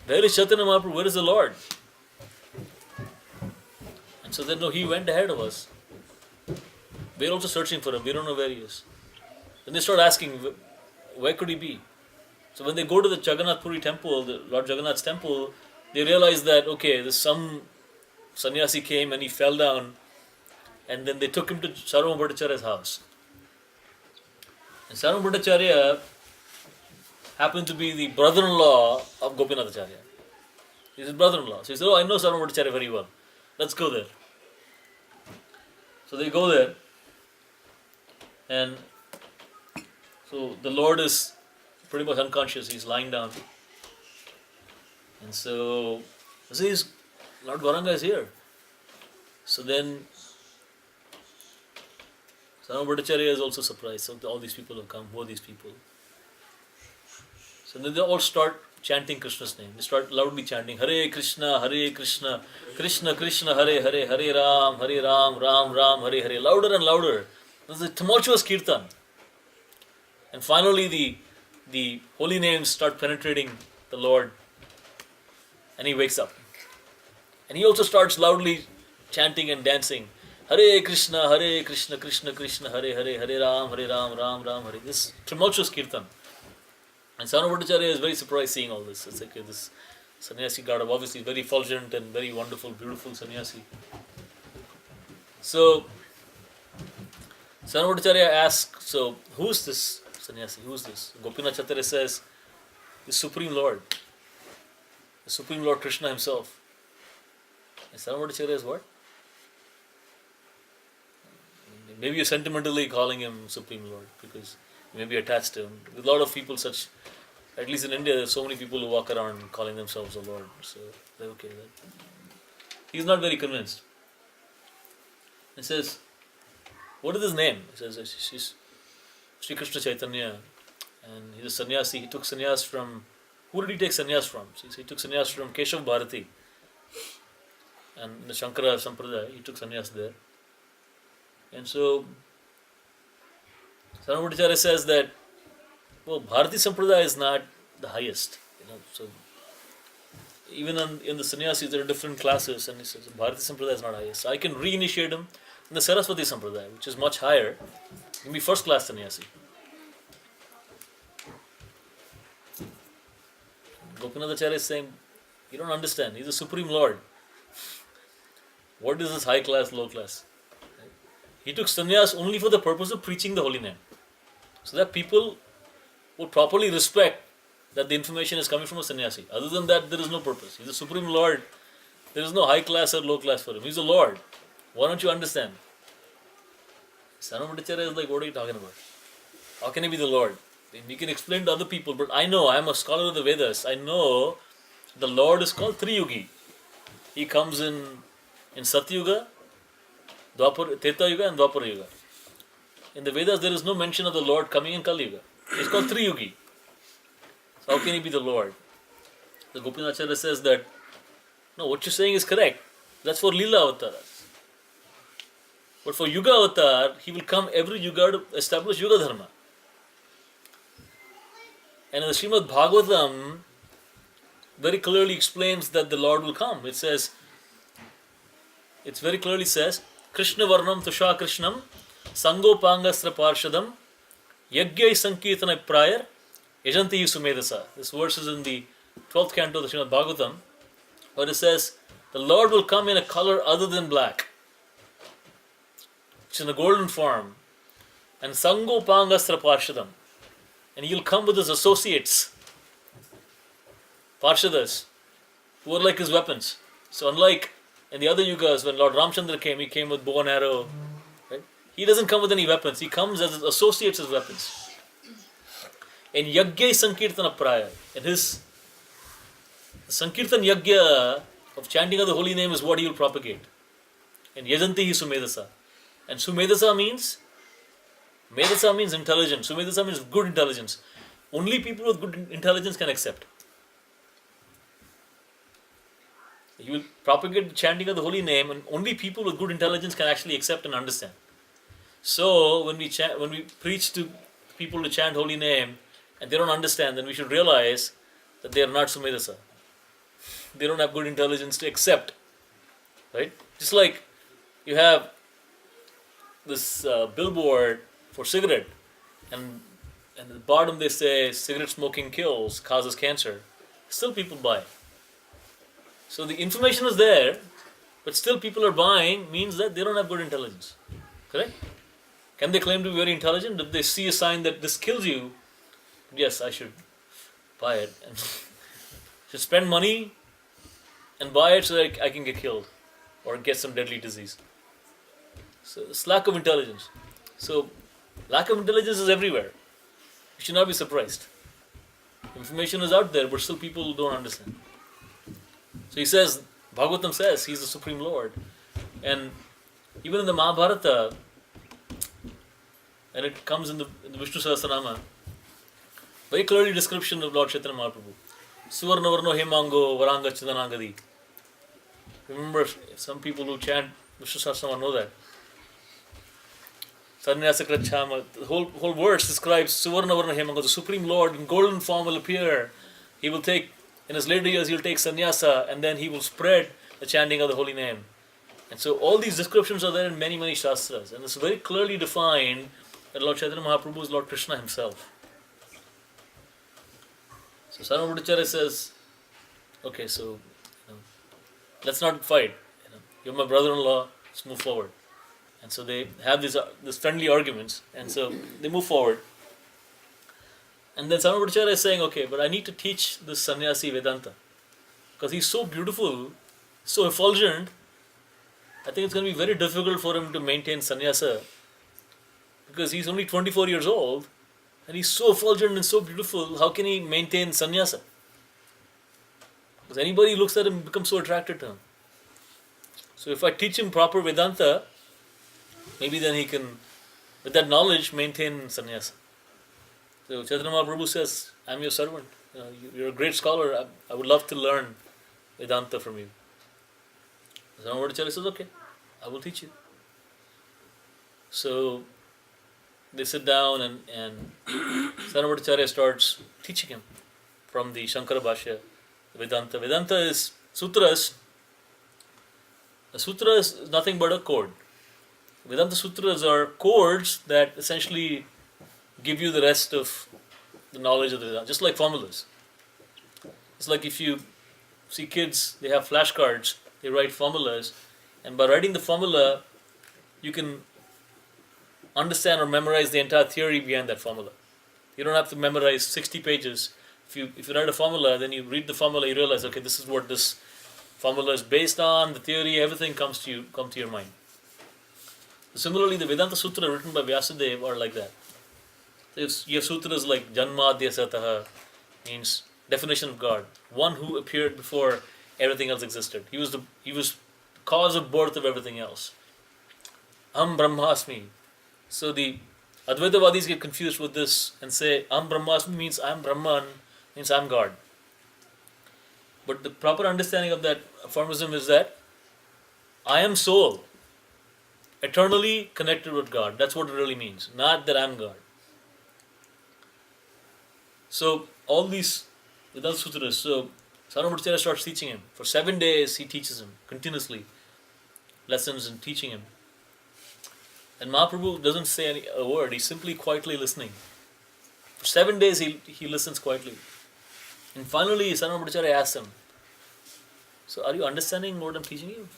A: Where is Chaitanya Mahaprabhu? Where is the Lord? And so then he went ahead of us. We're also searching for him. We don't know where he is. Then they start asking, where could he be? So when they go to the Jagannath Puri temple, the Lord Jagannath's temple, they realize that, okay, there's some sannyasi came and he fell down, and then they took him to Sarvabhauma Bhattacharya's house. And Sarvabhauma Bhattacharya happened to be the brother-in-law of Gopinath Acharya. He's his brother-in-law. So he said, I know Sarvabhauma Bhattacharya very well. Let's go there. So they go there, and so the Lord is pretty much unconscious. He's lying down. And so says, Lord Gauranga is here. So then Sarvabhauma Bhattacharya is also surprised. So all these people have come. Who are these people? So then they all start chanting Krishna's name. They start loudly chanting Hare Krishna, Krishna Krishna, Hare Hare, Hare Ram, Ram Ram, Hare Hare. Louder and louder. There's a tumultuous kirtan. And finally the the holy names start penetrating the Lord, and he wakes up. And he also starts loudly chanting and dancing. Hare Krishna, Krishna Krishna, Hare Hare, Hare Ram, Ram Ram, Hare. This tumultuous kirtan. And Sarvabhattacharya is very surprised seeing all this. It's like this sannyasi god, obviously very effulgent and very wonderful, beautiful sannyasi. So, Sarvabhattacharya asks, so who's this sannyasi? Who's this? Gopinath Chattarya says, the Supreme Lord. The Supreme Lord Krishna himself. And Sarvabhattacharya is what? Maybe you're sentimentally calling him Supreme Lord because you may be attached to him. With a lot of people such, at least in India, there's so many people who walk around calling themselves a Lord. So, they're okay with that. He's not very convinced. He says, what is his name? He says, he's Sri Krishna Chaitanya. And he's a sannyasi. He took sannyas from, who did he take sannyas from? He took sannyas from Keshav Bharati. And in the Shankara Sampradaya, he took sannyas there. And so, Sarvabhattacharya says that, well, Bharati Sampradaya is not the highest. So even in the sannyasis, there are different classes, and he says Bharati Sampradaya is not highest. So I can reinitiate him in the Saraswati Sampradaya, which is much higher. He can be first class sannyasi. Gopinathacharya is saying, you don't understand. He's the Supreme Lord. What is this high class, low class? He took sannyas only for the purpose of preaching the holy name. So that people would properly respect that the information is coming from a sannyasi. Other than that, there is no purpose. He's the Supreme Lord. There is no high class or low class for him. He's the Lord. Why don't you understand? Sarvabhattacharya is like, what are you talking about? How can he be the Lord? You can explain to other people, but I know, I am a scholar of the Vedas. I know the Lord is called Triyugi. He comes in Satyuga, Treta Yuga and Dwapara Yuga. In the Vedas, there is no mention of the Lord coming in Kali Yuga. It's called Triyugi. So how can he be the Lord? The Gopinathacharya says that, no, what you're saying is correct. That's for Leela Avataras. But for Yuga Avatar, he will come every Yuga to establish Yuga Dharma. And in the Srimad Bhagavatam, very clearly explains that the Lord will come. It very clearly says, Krishna Varnam Tusha Krishnam Sangopangastra Parshadam Yagyai Sankirtana Prayar Yajanti Sumedasa. This verse is in the 12th canto of the Srimad Bhagavatam, where it says, the Lord will come in a color other than black, which is in a golden form, and Sangopangastra Parshadam. And he'll come with his associates, Parshadas, who are like his weapons. So unlike in the other yugas, when Lord Ramchandra came, he came with bow and arrow. Right? He doesn't come with any weapons. He comes as his associates as weapons. In Yagyai Sankirtana Praya, in his Sankirtan Yagya of chanting of the holy name is what he will propagate. And Yajanti Sumedasa. And Sumedasa means intelligence. Sumedasa means good intelligence. Only people with good intelligence can accept. He will propagate the chanting of the holy name, and only people with good intelligence can actually accept and understand. So when we preach to people to chant holy name and they don't understand, then we should realize that they are not Sumedasa. They don't have good intelligence to accept. Right? Just like you have this billboard for cigarette, and at the bottom they say cigarette smoking kills, causes cancer. Still people buy. So the information is there, but still people are buying, means that they don't have good intelligence. Correct? Can they claim to be very intelligent? If they see a sign that this kills you, yes, I should buy it. And should spend money and buy it so that I can get killed or get some deadly disease. So it's lack of intelligence. So lack of intelligence is everywhere. You should not be surprised. Information is out there, but still people don't understand. So he says, Bhagavatam says, he's the Supreme Lord. And even in the Mahabharata, and it comes in the Vishnu Sahasranama, very clearly description of Lord Chaitanya Mahaprabhu. Suvarna Varno Hemango Varanga Chidanangadi. Remember, some people who chant Vishnu Sahasranama know that. Sannyasa Krachama. The whole verse describes Suvarna Varna Hemanga, the Supreme Lord in golden form will appear. He will take, in his later years, he'll take sannyasa and then he will spread the chanting of the holy name. And so all these descriptions are there in many, many shastras. And it's very clearly defined that Lord Chaitanya Mahaprabhu is Lord Krishna himself. So Sarvabhauma Bhattacharya says, okay, so let's not fight. You're my brother-in-law, let's move forward. And so they have these friendly arguments, and so they move forward. And then Sarvabhauma Bhattacharya is saying, okay, but I need to teach this sannyasi Vedanta. Because he's so beautiful, so effulgent, I think it's going to be very difficult for him to maintain sannyasa. Because he's only 24 years old, and he's so effulgent and so beautiful, how can he maintain sannyasa? Because anybody who looks at him becomes so attracted to him. So if I teach him proper Vedanta, maybe then he can, with that knowledge, maintain sannyasa. So Chaitanya Mahaprabhu says, I'm your servant. You're a great scholar. I would love to learn Vedanta from you. Sarvabhauma Bhattacharya says, okay, I will teach you. So they sit down and Sarvabhauma Bhattacharya starts teaching him from the Shankara Bhashya, Vedanta. Vedanta is sutras. A sutra is nothing but a chord. Vedanta sutras are chords that essentially give you the rest of the knowledge of the Vedanta, just like formulas. It's like if you see kids, they have flashcards, they write formulas, and by writing the formula, you can understand or memorize the entire theory behind that formula. You don't have to memorize 60 pages. If you write a formula, then you read the formula, you realize, okay, this is what this formula is based on, the theory, everything come to your mind. Similarly, the Vedanta Sutra written by Vyasadeva are like that. You have sutras like Janmadya Sataha, means definition of God, one who appeared before everything else existed. He was the cause of birth of everything else. Am Brahmasmi. So the Advaitavadis get confused with this and say Am Brahmasmi means I am Brahman, means I am God. But the proper understanding of that formalism is that I am soul, eternally connected with God. That's what it really means, not that I am God. So all these Vedanta Sutras, so Sarvabhauma Bhattacharya starts teaching him. For 7 days he teaches him continuously, lessons and teaching him. And Mahaprabhu doesn't say a word, he's simply quietly listening. For 7 days he listens quietly. And finally Sarvabhauma Bhattacharya asks him, so are you understanding what I'm teaching you?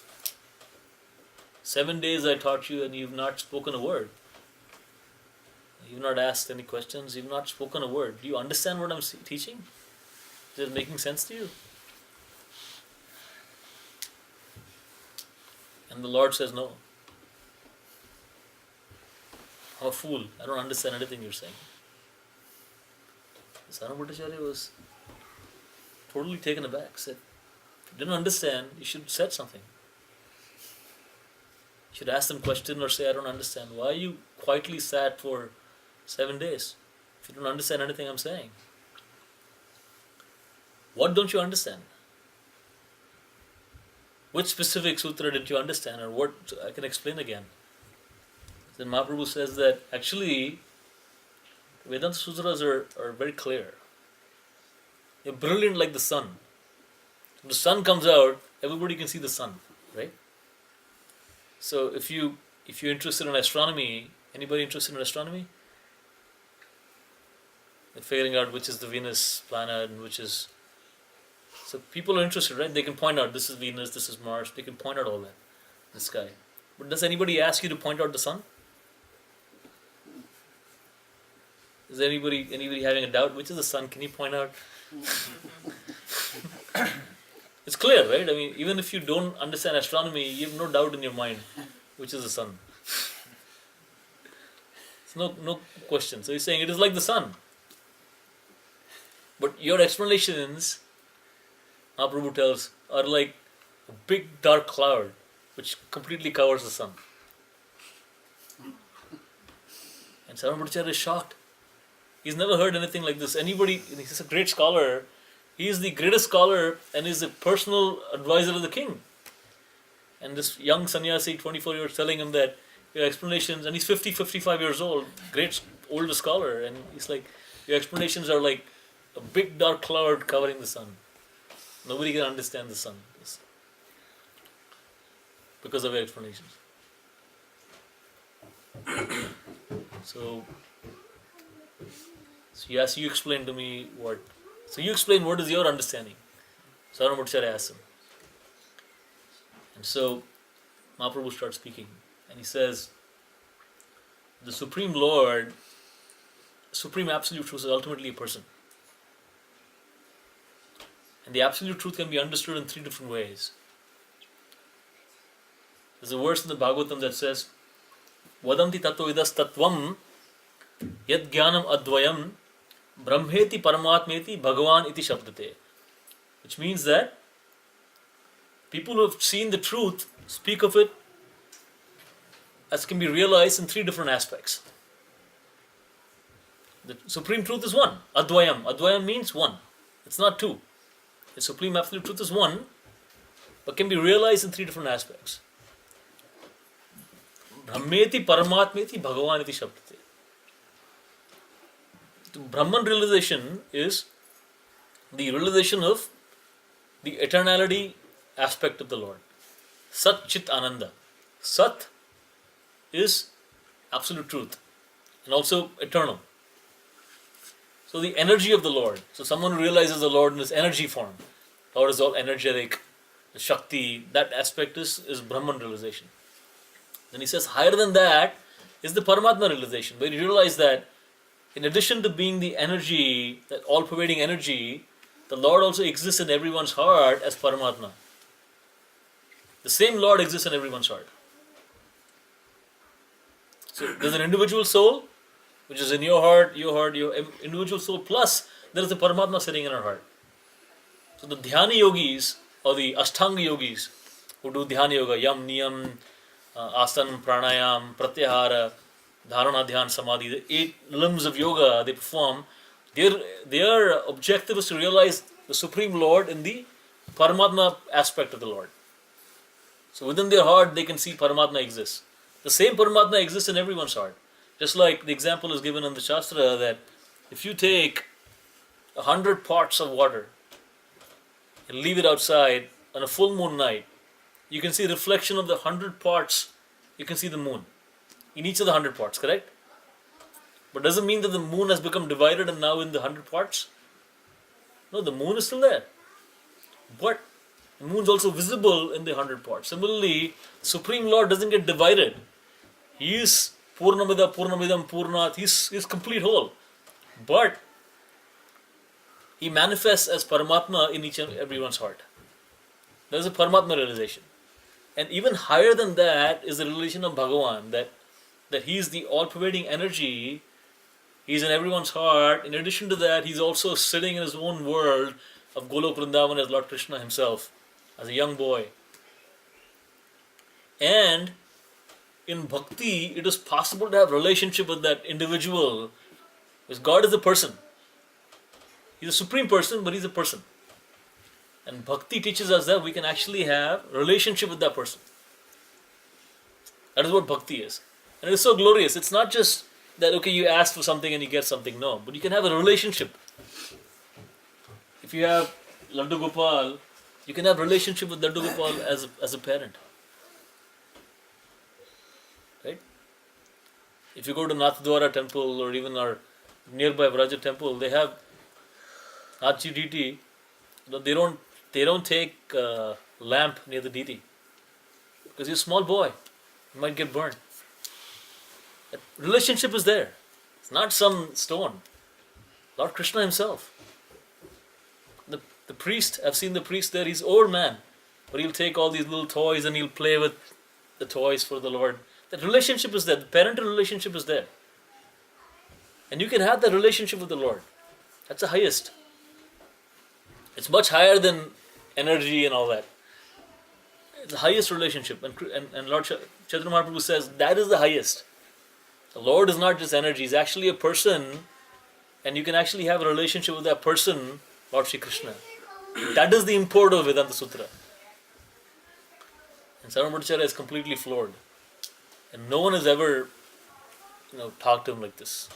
A: 7 days I taught you and you've not spoken a word. You've not asked any questions, you've not spoken a word. Do you understand what I'm teaching? Is it making sense to you? And the Lord says, no. I'm a fool. I don't understand anything you're saying. Sarvabhauma Bhattacharya was totally taken aback. Said, if you didn't understand, you should have said something. You should ask them a question or say, I don't understand. Why you quietly sat for 7 days if you don't understand anything I'm saying? What don't you understand? Which specific sutra didn't you understand, or what I can explain again? Then Mahaprabhu says that actually Vedanta Sutras are very clear. They're brilliant like the sun. When the sun comes out, everybody can see the sun, right? So if you're interested in astronomy, anybody interested in astronomy? And figuring out which is the Venus planet and which is... So people are interested, right? They can point out this is Venus, this is Mars. They can point out all that in the sky. But does anybody ask you to point out the sun? Is there anybody having a doubt? Which is the sun? Can you point out? It's clear, right? I mean, even if you don't understand astronomy, you have no doubt in your mind which is the sun. It's no question. So he's saying it is like the sun. But your explanations, Mahaprabhu tells, are like a big dark cloud which completely covers the sun. And Sarvabhauma Bhattacharya is shocked. He's never heard anything like this. He's a great scholar. He is the greatest scholar and is the personal advisor of the king. And this young sannyasi, 24 years, telling him that your explanations, and he's 50, 55 years old, great older scholar, and he's like, your explanations are like a big dark cloud covering the sun. Nobody can understand the sun because of your explanations. So yes, you explain to me what. So you explain what is your understanding. Saranamurcharya asks him. And so Mahaprabhu starts speaking, and he says, the Supreme Lord, Supreme Absolute Truth is ultimately a person. And the Absolute Truth can be understood in three different ways. There's a verse in the Bhagavatam that says, Vadanti tato idas tatvam yad jnanam advayam brahmeti paramatmeti bhagavan iti shabdate. Which means that people who have seen the truth speak of it as can be realized in three different aspects. The Supreme Truth is one. Advayam. Advayam means one. It's not two. The Supreme Absolute Truth is one, but can be realized in three different aspects. Brahmeti Paramatmeti Bhagavan iti Shabdate. The Brahman realization is the realization of the eternality aspect of the Lord. Sat Chit Ananda. Sat is absolute truth and also eternal. So the energy of the Lord. So someone who realizes the Lord in his energy form. Lord is all energetic, the Shakti, that aspect is Brahman realization. Then he says higher than that is the Paramatma realization, where you realize that in addition to being the energy, that all-pervading energy, the Lord also exists in everyone's heart as Paramatma. The same Lord exists in everyone's heart. So there's an individual soul, which is in your heart, your individual soul, plus there is a Paramatma sitting in our heart. So the Dhyana yogis, or the Ashtanga yogis, who do Dhyana yoga, Yam, Niyam, Asana, Pranayam, Pratyahara, Dharana, Dhyan, Samadhi, the 8 limbs of yoga they perform, their objective is to realize the Supreme Lord in the Paramatma aspect of the Lord. So within their heart they can see Paramatma exists. The same Paramatma exists in everyone's heart. Just like the example is given in the Shastra that if you take 100 pots of water and leave it outside on a full moon night, you can see the reflection of the 100 pots, you can see the moon in each of the 100 pots, correct? But doesn't mean that the moon has become divided and now in the 100 pots. No, the moon is still there. But the moon is also visible in the 100 pots. Similarly, Supreme Lord doesn't get divided. He is Purnamida, Purnamidam, Purnat. He's complete whole. But he manifests as Paramatma in each and everyone's heart. There is a Paramatma realization. And even higher than that is the realization of Bhagavan, that he is the all-pervading energy. He's in everyone's heart. In addition to that, he's also sitting in his own world of Golok Vrindavan as Lord Krishna himself, as a young boy. And in bhakti, it is possible to have relationship with that individual, because God is a person. He's a supreme person, but he's a person. And bhakti teaches us that we can actually have relationship with that person. That is what bhakti is. And it is so glorious. It's not just that, okay, you ask for something and you get something. No, but you can have a relationship. If you have Laddu Gopal, you can have relationship with Laddu Gopal as a parent. Right? If you go to Nathdwara temple or even our nearby Vraja temple, they have Nathji deity. They don't take lamp near the deity because he's a small boy. He might get burned. That relationship is there. It's not some stone. Lord Krishna himself. The priest, I've seen the priest there, he's old man. But he'll take all these little toys and he'll play with the toys for the Lord. That relationship is there. The parental relationship is there. And you can have that relationship with the Lord. That's the highest. It's much higher than energy and all that. It's the highest relationship. And Lord Chaitanya Mahaprabhu says that is the highest. The Lord is not just energy. He's actually a person. And you can actually have a relationship with that person, Lord Shri Krishna. That is the import of Vedanta Sutra. And Saranamurcharya is completely floored. And no one has ever, talked to him like this.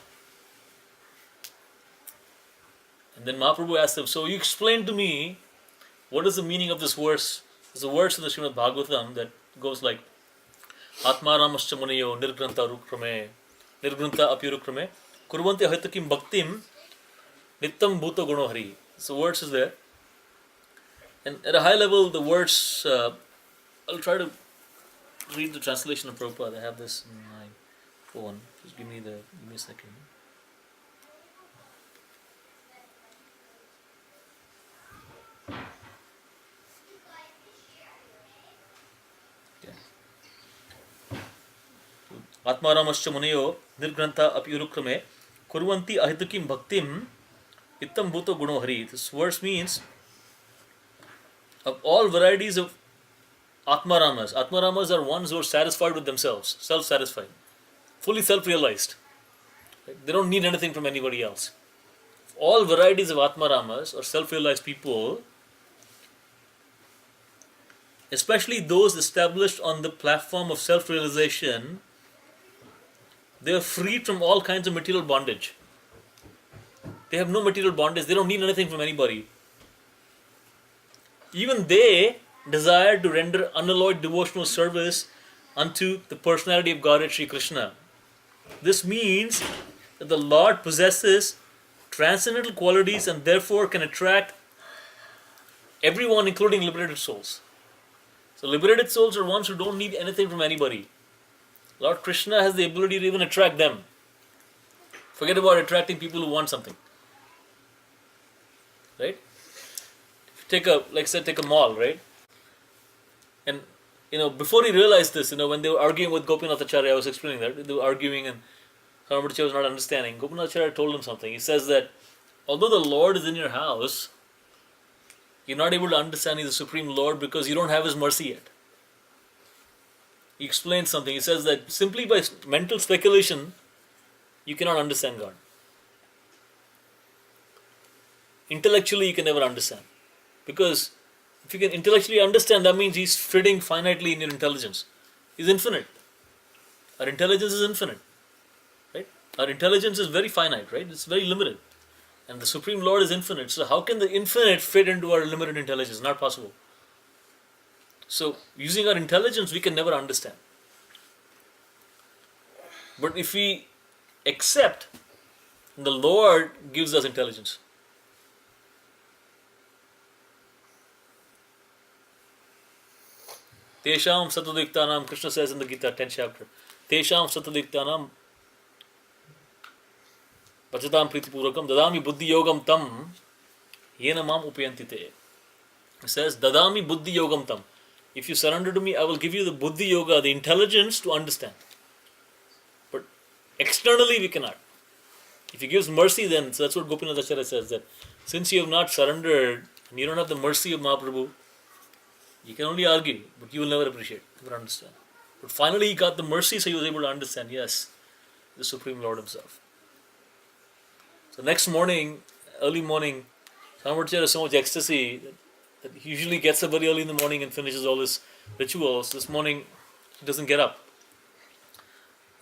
A: And then Mahaprabhu asked him, so you explain to me, what is the meaning of this verse? There's a verse in the Srimad Bhagavatam that goes like, Atmaramascha muniyo nirgranta rukrame, nirgranta apyurukrame, kurvanti ahitakim bhaktim, nittam bhuta guno hari. So words is there. And at a high level, the words, I'll try to read the translation of Prabhupada. I have this in my phone. Just give me a second. Atmaramascha muniyo nirgranta apyurukrame kurvanti ahitukim bhaktim ittam bhuto guno hari. This verse means of all varieties of Atmaramas. Atmaramas are ones who are satisfied with themselves, self-satisfied, fully self-realized. They don't need anything from anybody else. All varieties of Atmaramas or self-realized people, especially those established on the platform of self-realization, they are freed from all kinds of material bondage. They have no material bondage. They don't need anything from anybody. Even they desire to render unalloyed devotional service unto the personality of Godhead Sri Krishna. This means that the Lord possesses transcendental qualities and therefore can attract everyone, including liberated souls. So liberated souls are ones who don't need anything from anybody. Lord Krishna has the ability to even attract them. Forget about attracting people who want something. Right? Take a mall, right? And before he realized this, when they were arguing with Gopinath Acharya, I was explaining that they were arguing and Sarvabhaumacharya was not understanding. Gopinath Acharya told him something. He says that although the Lord is in your house, you're not able to understand He's the Supreme Lord because you don't have His mercy yet. He explains something. He says that simply by mental speculation, you cannot understand God. Intellectually, you can never understand. Because if you can intellectually understand, that means He's fitting finitely in your intelligence. He's infinite. Our intelligence is infinite. Right? Our intelligence is very finite, right? It's very limited. And the Supreme Lord is infinite. So how can the infinite fit into our limited intelligence? Not possible. So using our intelligence, we can never understand. But if we accept, the Lord gives us intelligence. Tesham satadiktanam, Krishna says in the Gita, 10th chapter, Tesham satadiktanam Vachatam pritipurakam dadami buddhi yogam tam yena mam upayanti te. It says, dadami buddhi yogam tam. If you surrender to me, I will give you the buddhi yoga, the intelligence to understand. But externally we cannot. If He gives mercy, then, so that's what Gopinath Acharya says, that since you have not surrendered and you don't have the mercy of Mahaprabhu, you can only argue, but you will never appreciate, never understand. But finally he got the mercy, so he was able to understand, yes, the Supreme Lord Himself. So next morning, early morning, Sarvabhaumacharya has so much ecstasy that he usually gets up very early in the morning and finishes all his rituals. This morning, he doesn't get up.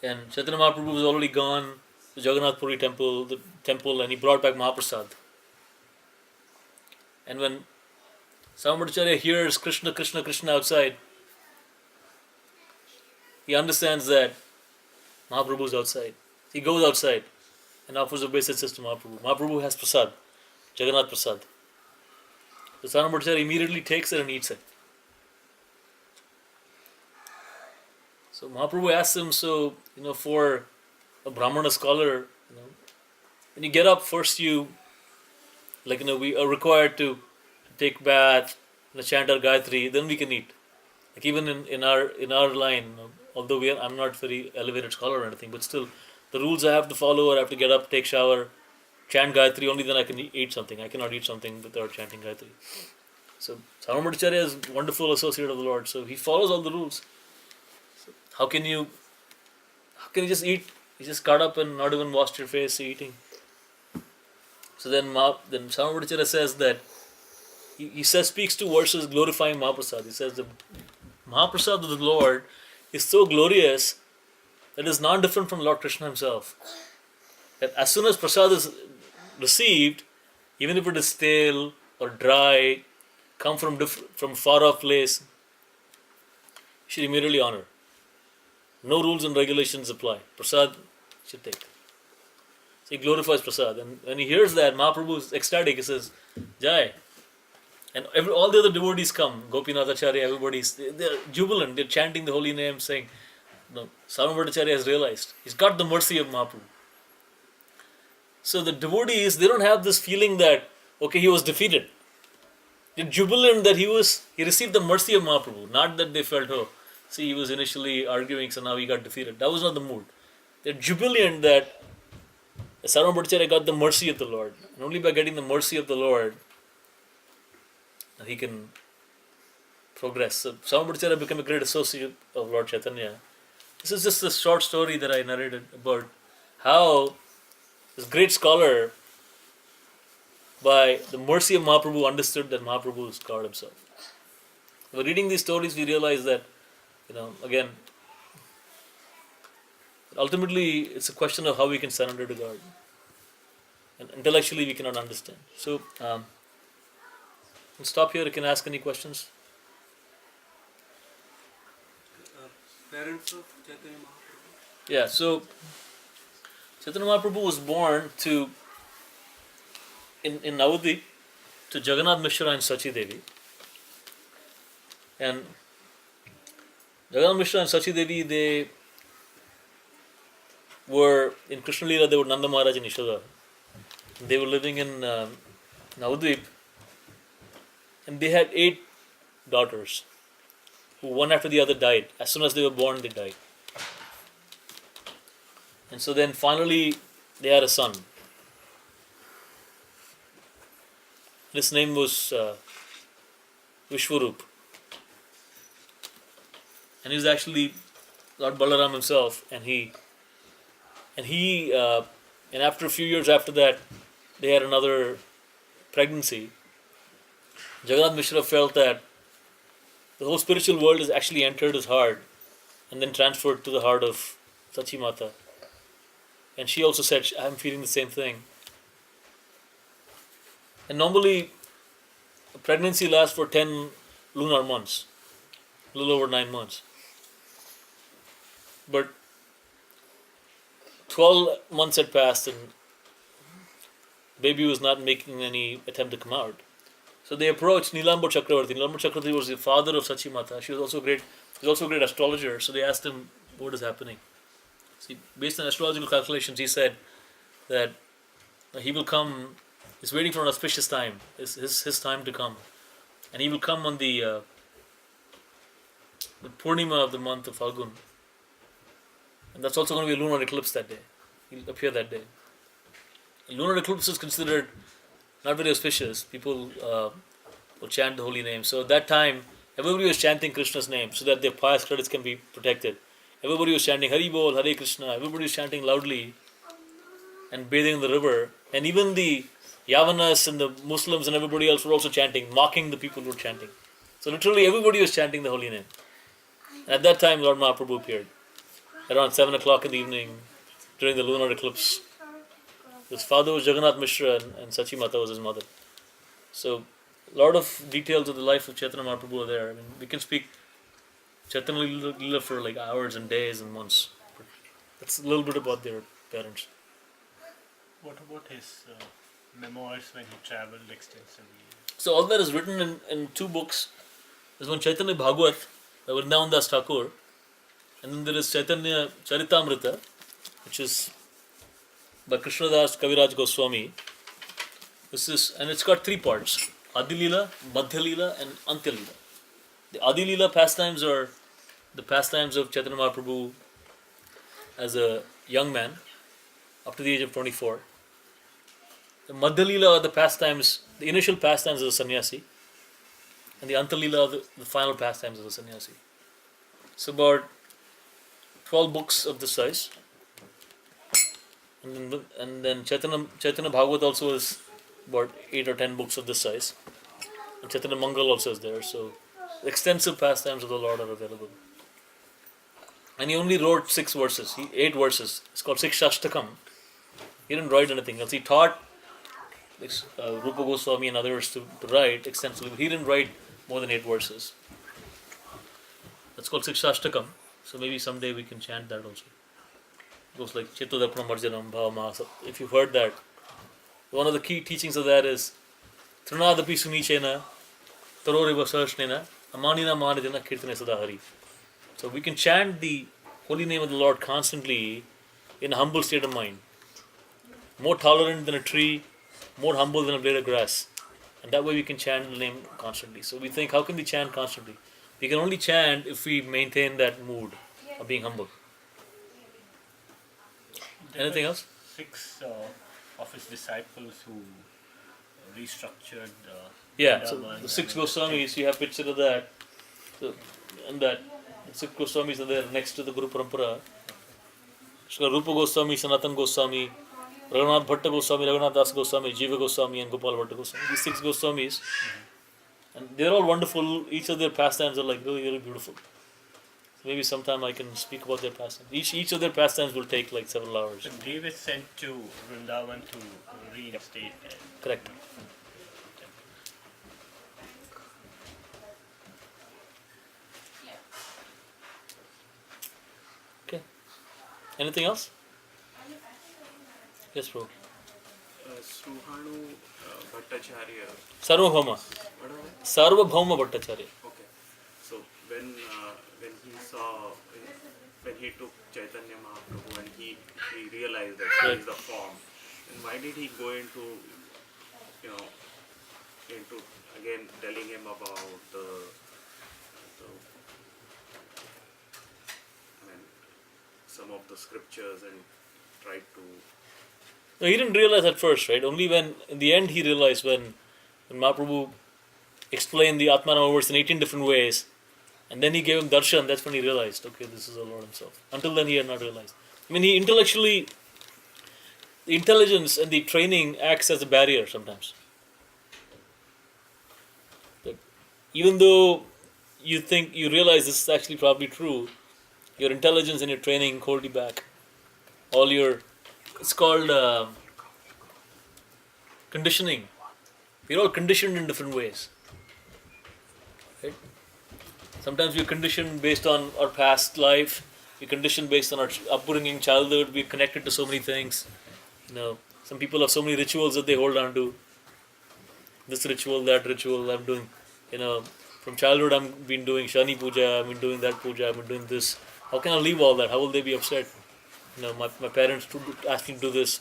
A: And Chaitanya Mahaprabhu was already gone to Jagannath Puri temple, and he brought back Mahaprasad. And when Sarvabhaumacharya hears Krishna, Krishna, Krishna outside, he understands that Mahaprabhu is outside. He goes outside and offers obeisances to Mahaprabhu. Mahaprabhu has prasad, Jagannath prasad. The Sarvabhaumacharya immediately takes it and eats it. So Mahaprabhu asks him, for a Brahmana scholar, when you get up, first we are required to take bath, chant our Gayatri, then we can eat. Like even in our line, although I'm not very elevated scholar or anything, but still, the rules I have to follow are I have to get up, take shower, chant Gayatri, only then I can eat something. I cannot eat something without chanting Gayatri. So Sarvabhaumacharya is a wonderful associate of the Lord, so he follows all the rules. So how can you just eat? You just got up and not even washed your face eating. So then Sarvabhaumacharya says that he speaks two verses glorifying Mahaprasad. He says the Mahaprasad of the Lord is so glorious that is not different from Lord Krishna himself. That as soon as prasad is received, even if it is stale or dry, come from far off place, you should immediately honor. No rules and regulations apply. Prasad should take. So he glorifies prasad. And when he hears that, Mahaprabhu is ecstatic. He says, Jai. And all the other devotees come. Gopinath Acharya, everybody, they're jubilant. They're chanting the holy name, saying, no, Sarvabhauma Bhattacharya has realized. He's got the mercy of Mahaprabhu. So the devotees, they don't have this feeling that, okay, he was defeated. They're jubilant that he received the mercy of Mahaprabhu. Not that they felt, oh, see, he was initially arguing, so now he got defeated. That was not the mood. They're jubilant that Sarvabhauma Bhattacharya got the mercy of the Lord. And only by getting the mercy of the Lord, he can progress. So Sarvabhauma Bhattacharya became a great associate of Lord Chaitanya. This is just a short story that I narrated about how this great scholar, by the mercy of Mahaprabhu, understood that Mahaprabhu is God himself. By reading these stories, we realize that, again, ultimately it's a question of how we can surrender to God. And intellectually we cannot understand. So, we'll stop here. You can ask any questions.
D: Parents of Chaitanya Mahaprabhu.
A: Yeah, so Chaitanya Mahaprabhu was born in Navadvip to Jagannath Mishra and Sachi Devi. And Jagannath Mishra and Sachi Devi, they were in Krishna Leela, they were Nanda Maharaj and Yashoda. They were living in Navadvip, and they had 8 daughters, who one after the other died. As soon as they were born, they died. And so then finally they had a son. His name was Vishwarup. And he was actually Lord Balaram himself. And after a few years after that, they had another pregnancy. Jagannath Mishra felt that the whole spiritual world has actually entered his heart and then transferred to the heart of Sachi Mata. And she also said, I'm feeling the same thing. And normally, a pregnancy lasts for 10 lunar months, a little over 9 months. But 12 months had passed and baby was not making any attempt to come out. So they approached Nilambur Chakravarti. Nilambur Chakravarti was the father of Sachi Mata. He was also a great astrologer. So they asked him what is happening. See, based on astrological calculations, he said that he will come. He's waiting for an auspicious time. It's his time to come, and he will come on the Purnima of the month of Falgun, and that's also going to be a lunar eclipse that day. He'll appear that day. A lunar eclipse is considered not very auspicious. People will chant the holy name. So at that time, everybody was chanting Krishna's name so that their pious credits can be protected. Everybody was chanting Hari Bol, Hare Krishna. Everybody was chanting loudly and bathing in the river. And even the Yavanas and the Muslims and everybody else were also chanting, mocking the people who were chanting. So literally everybody was chanting the holy name. And at that time, Lord Mahaprabhu appeared. Around 7 o'clock in the evening, during the lunar eclipse. His father was Jagannath Mishra and Sachi Mata was his mother. So, a lot of details of the life of Chaitanya Mahaprabhu are there. I mean, we can speak Chaitanya Leela for like hours and days and months. But that's a little bit about their parents.
B: What about his memoirs when he traveled extensively?
A: So all that is written in 2 books. There's one Chaitanya Bhagavat by Vrindavan Das Thakur, and then there is Chaitanya Charitamrita, which is by Krishnadas Kaviraj Goswami. And it's got 3 parts: Adi Leela, Madhya Leela, and Antya Leela. The Adi Leela pastimes are the pastimes of Chaitanya Mahaprabhu as a young man, up to the age of 24. The Madhya Leela are the pastimes, the initial pastimes of the sannyasi, and the Antya Leela are the final pastimes of the sannyasi. It's about 12 books of this size. And then Chaitanya Bhagavat also is about 8 or 10 books of this size. And Chaitanya Mangal also is there. So extensive pastimes of the Lord are available. and he only wrote 6 verses, 8 verses. It's called Sikshashtakam. He didn't write anything else. He taught Rupa Goswami and others to write extensively. He didn't write more than 8 verses. That's called Sikshashtakam. So maybe someday we can chant that also. It goes like Chetodarpana Marjanam Bhavama. If you've heard that, one of the key teachings of that is Trinadapi Sunichena Taroriva Sarsnena Amanina Manadina Kirtane Sadahari. So we can chant the holy name of the Lord constantly in a humble state of mind. More tolerant than a tree, more humble than a blade of grass. And that way we can chant the name constantly. So we think, how can we chant constantly? We can only chant if we maintain that mood of being humble. Anything else?
B: 6 of his disciples who restructured.
A: Yeah, so
B: Vrindavan
A: the 6
B: and
A: Goswamis, you have picture of that. So, and that, the 6 Goswamis are there next to the Guru Parampara. So Rupa Goswami, Sanatan Goswami, Raghunath Bhatta Goswami, Raghunath Das Goswami, Jiva Goswami and Gopal Bhatta Goswami. These 6 Goswamis. And they're all wonderful. Each of their pastimes are like really, really beautiful. So maybe sometime I can speak about their pastimes. Each of their pastimes will take like several hours.
B: So Dev is sent to Vrindavan to reinstate.
A: Correct. Okay. Anything else? Yes, bro.
C: Suhanu Bhattacharya.
A: Sarvabhauma.
C: What are they?
A: Sarvabhauma Bhattacharya.
C: Okay. So when he saw, when he took Chaitanya Mahaprabhu and he realized that he is the form, then why did he go into again telling him about some of the scriptures and tried to.
A: No, he didn't realize at first, right? Only when, in the end, he realized when Mahaprabhu explained the Atmanama verse in 18 different ways, and then he gave him darshan, that's when he realized, okay, this is the Lord himself. Until then, he had not realized. I mean, he intellectually, the intelligence and the training acts as a barrier sometimes. But even though you think, you realize this is actually probably true, your intelligence and your training hold you back. All your, it's called conditioning. We're all conditioned in different ways. Right? Sometimes we're conditioned based on our past life. We're conditioned based on our upbringing, childhood. We're connected to so many things. Some people have so many rituals that they hold on to. This ritual, that ritual. I'm doing, from childhood I've been doing Shani Puja. I've been doing that Puja. I've been doing this. How can I leave all that? How will they be upset? My parents asked me to do this.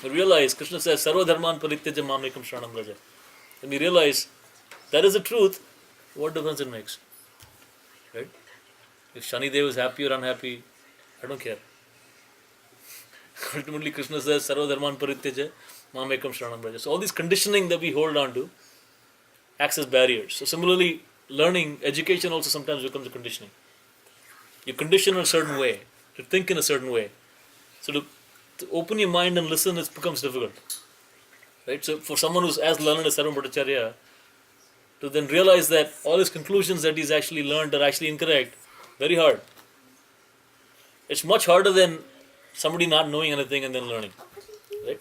A: I realize, Krishna says, Sarva Dharman Parityaja Mamekam Shranam Raja. When we realize that is the truth, what difference it makes? Right? If Shani Dev is happy or unhappy, I don't care. Ultimately, Krishna says, Sarva Dharman Parityaja Mamekam Shranam Raja. So all this conditioning that we hold on to acts as barriers. So similarly, learning, education also sometimes becomes a conditioning. You condition in a certain way, to think in a certain way. So to open your mind and listen, it becomes difficult. Right? So for someone who's as learned as Sarvam Bhattacharya, to then realize that all his conclusions that he's actually learned are actually incorrect, very hard. It's much harder than somebody not knowing anything and then learning. Right?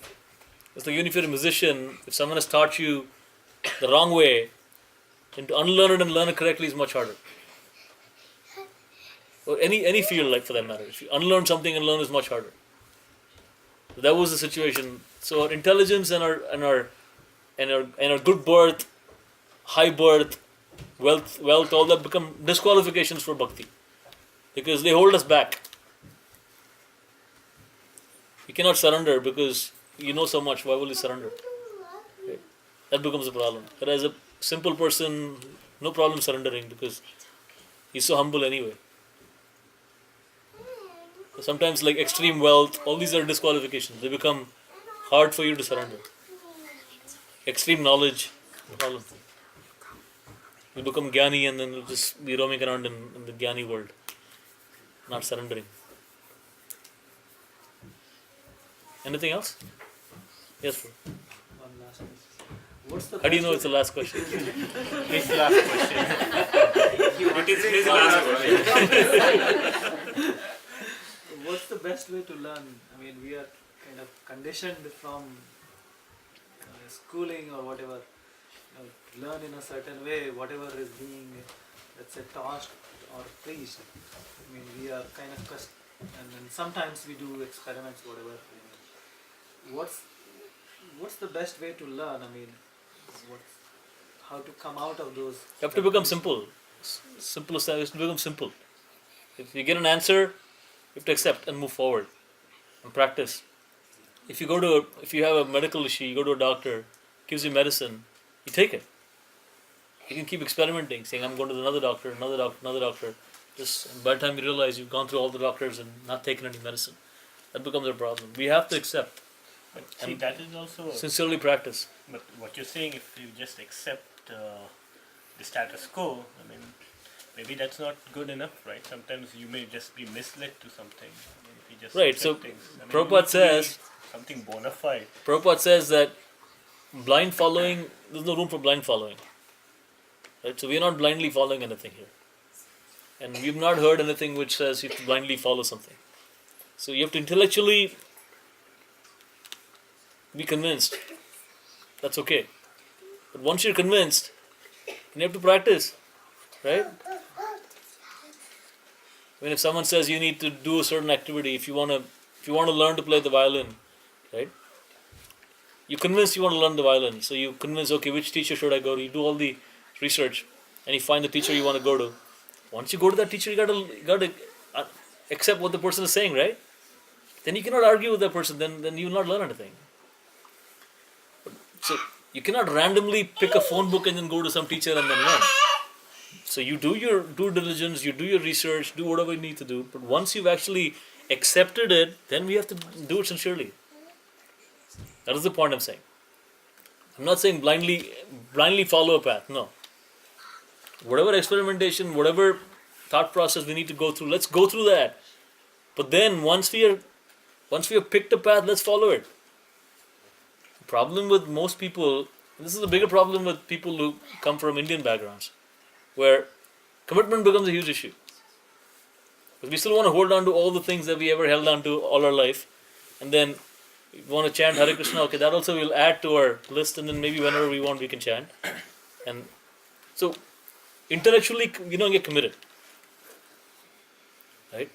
A: It's like even if you're a musician, if someone has taught you the wrong way, and to unlearn it and learn it correctly is much harder. Or any field, like for that matter. If you unlearn something and learn is much harder. So that was the situation. So our intelligence and our good birth, high birth, wealth, all that become disqualifications for bhakti, because they hold us back. You cannot surrender because you know so much. Why will you surrender? Okay. That becomes a problem. Whereas a simple person, no problem surrendering because he's so humble anyway. Sometimes like extreme wealth, all these are disqualifications. They become hard for you to surrender. Extreme knowledge, problem. You become Jnani and then you'll just be roaming around in the Jnani world, not surrendering. Anything else? Yes, bro.
E: One last question. What's the
A: How do you know it's the last question?
B: His last question.
C: It is his last question.
E: best way to learn? I mean, we are kind of conditioned from schooling or whatever, learn in a certain way, whatever is being, let's say, taught or preached. I mean, we are kind of and then sometimes we do experiments, whatever. What's the best way to learn? I mean, how to come out of those?
A: You have to become simple. Simplest is to become simple. If you get an answer, you have to accept and move forward and practice. If you have a medical issue, you go to a doctor, gives you medicine, you take it. You can keep experimenting, saying I'm going to another doctor, another doctor, another doctor. Just by the time you realize you've gone through all the doctors and not taken any medicine, that becomes a problem. We have to accept.
B: But see, that is also
A: Sincerely practice.
B: But what you're saying, if you just accept the status quo, I mean, maybe that's not good enough, right? Sometimes you may just be misled to something. I mean, if you just
A: Right,
B: accept
A: so
B: things. I mean,
A: Prabhupada
B: you need to
A: says-
B: be something bona fide.
A: Prabhupada says that blind following, there's no room for blind following. Right? So we are not blindly following anything here. And we've not heard anything which says you have to blindly follow something. So you have to intellectually be convinced. That's okay. But once you're convinced, then you have to practice. Right? When if someone says you need to do a certain activity, if you want to learn to play the violin, right? You're convinced you want to learn the violin, so you convince, okay, which teacher should I go to? You do all the research, and you find the teacher you want to go to. Once you go to that teacher, you gotta accept what the person is saying, right? Then you cannot argue with that person. Then you will not learn anything. So you cannot randomly pick a phone book and then go to some teacher and then learn. So you do your due diligence, you do your research, do whatever you need to do. But once you've actually accepted it, then we have to do it sincerely. That is the point I'm saying. I'm not saying blindly follow a path. No. Whatever experimentation, whatever thought process we need to go through, let's go through that. But then once we have picked a path, let's follow it. The problem with most people, this is a bigger problem with people who come from Indian backgrounds, where commitment becomes a huge issue. Because we still want to hold on to all the things that we ever held on to all our life, and then we want to chant Hare Krishna, okay, that also we'll add to our list, and then maybe whenever we want we can chant. And so intellectually we don't get committed. Right?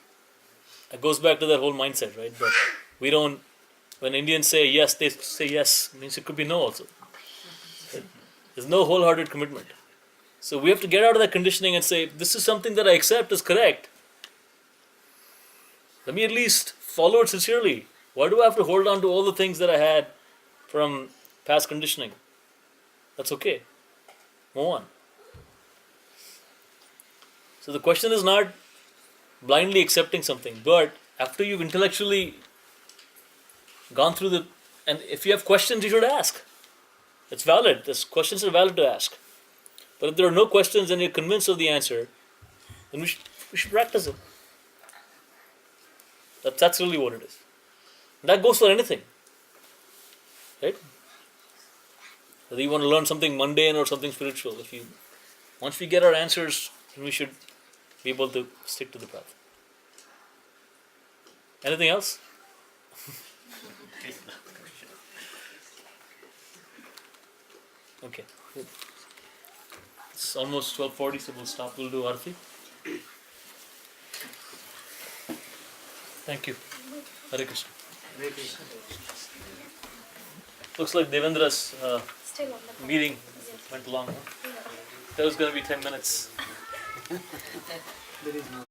A: It goes back to that whole mindset, right? But we don't, when Indians say yes, they say yes, means it could be no also. Right? There's no wholehearted commitment. So we have to get out of that conditioning and say, this is something that I accept is correct. Let me at least follow it sincerely. Why do I have to hold on to all the things that I had from past conditioning? That's okay. Move on. So the question is not blindly accepting something, but after you've intellectually gone through and if you have questions, you should ask. It's valid. These questions are valid to ask. But if there are no questions and you're convinced of the answer, then we should practice it. That's really what it is. And that goes for anything. Right? Whether you want to learn something mundane or something spiritual, once we get our answers, then we should be able to stick to the path. Anything else? Okay. Good. It's almost 12:40, so we'll stop. We'll do Arati. Thank you. Hare Krishna. Looks like Devendra's
G: Still on the
A: meeting went long. Huh? That was going to be 10 minutes.
E: There is no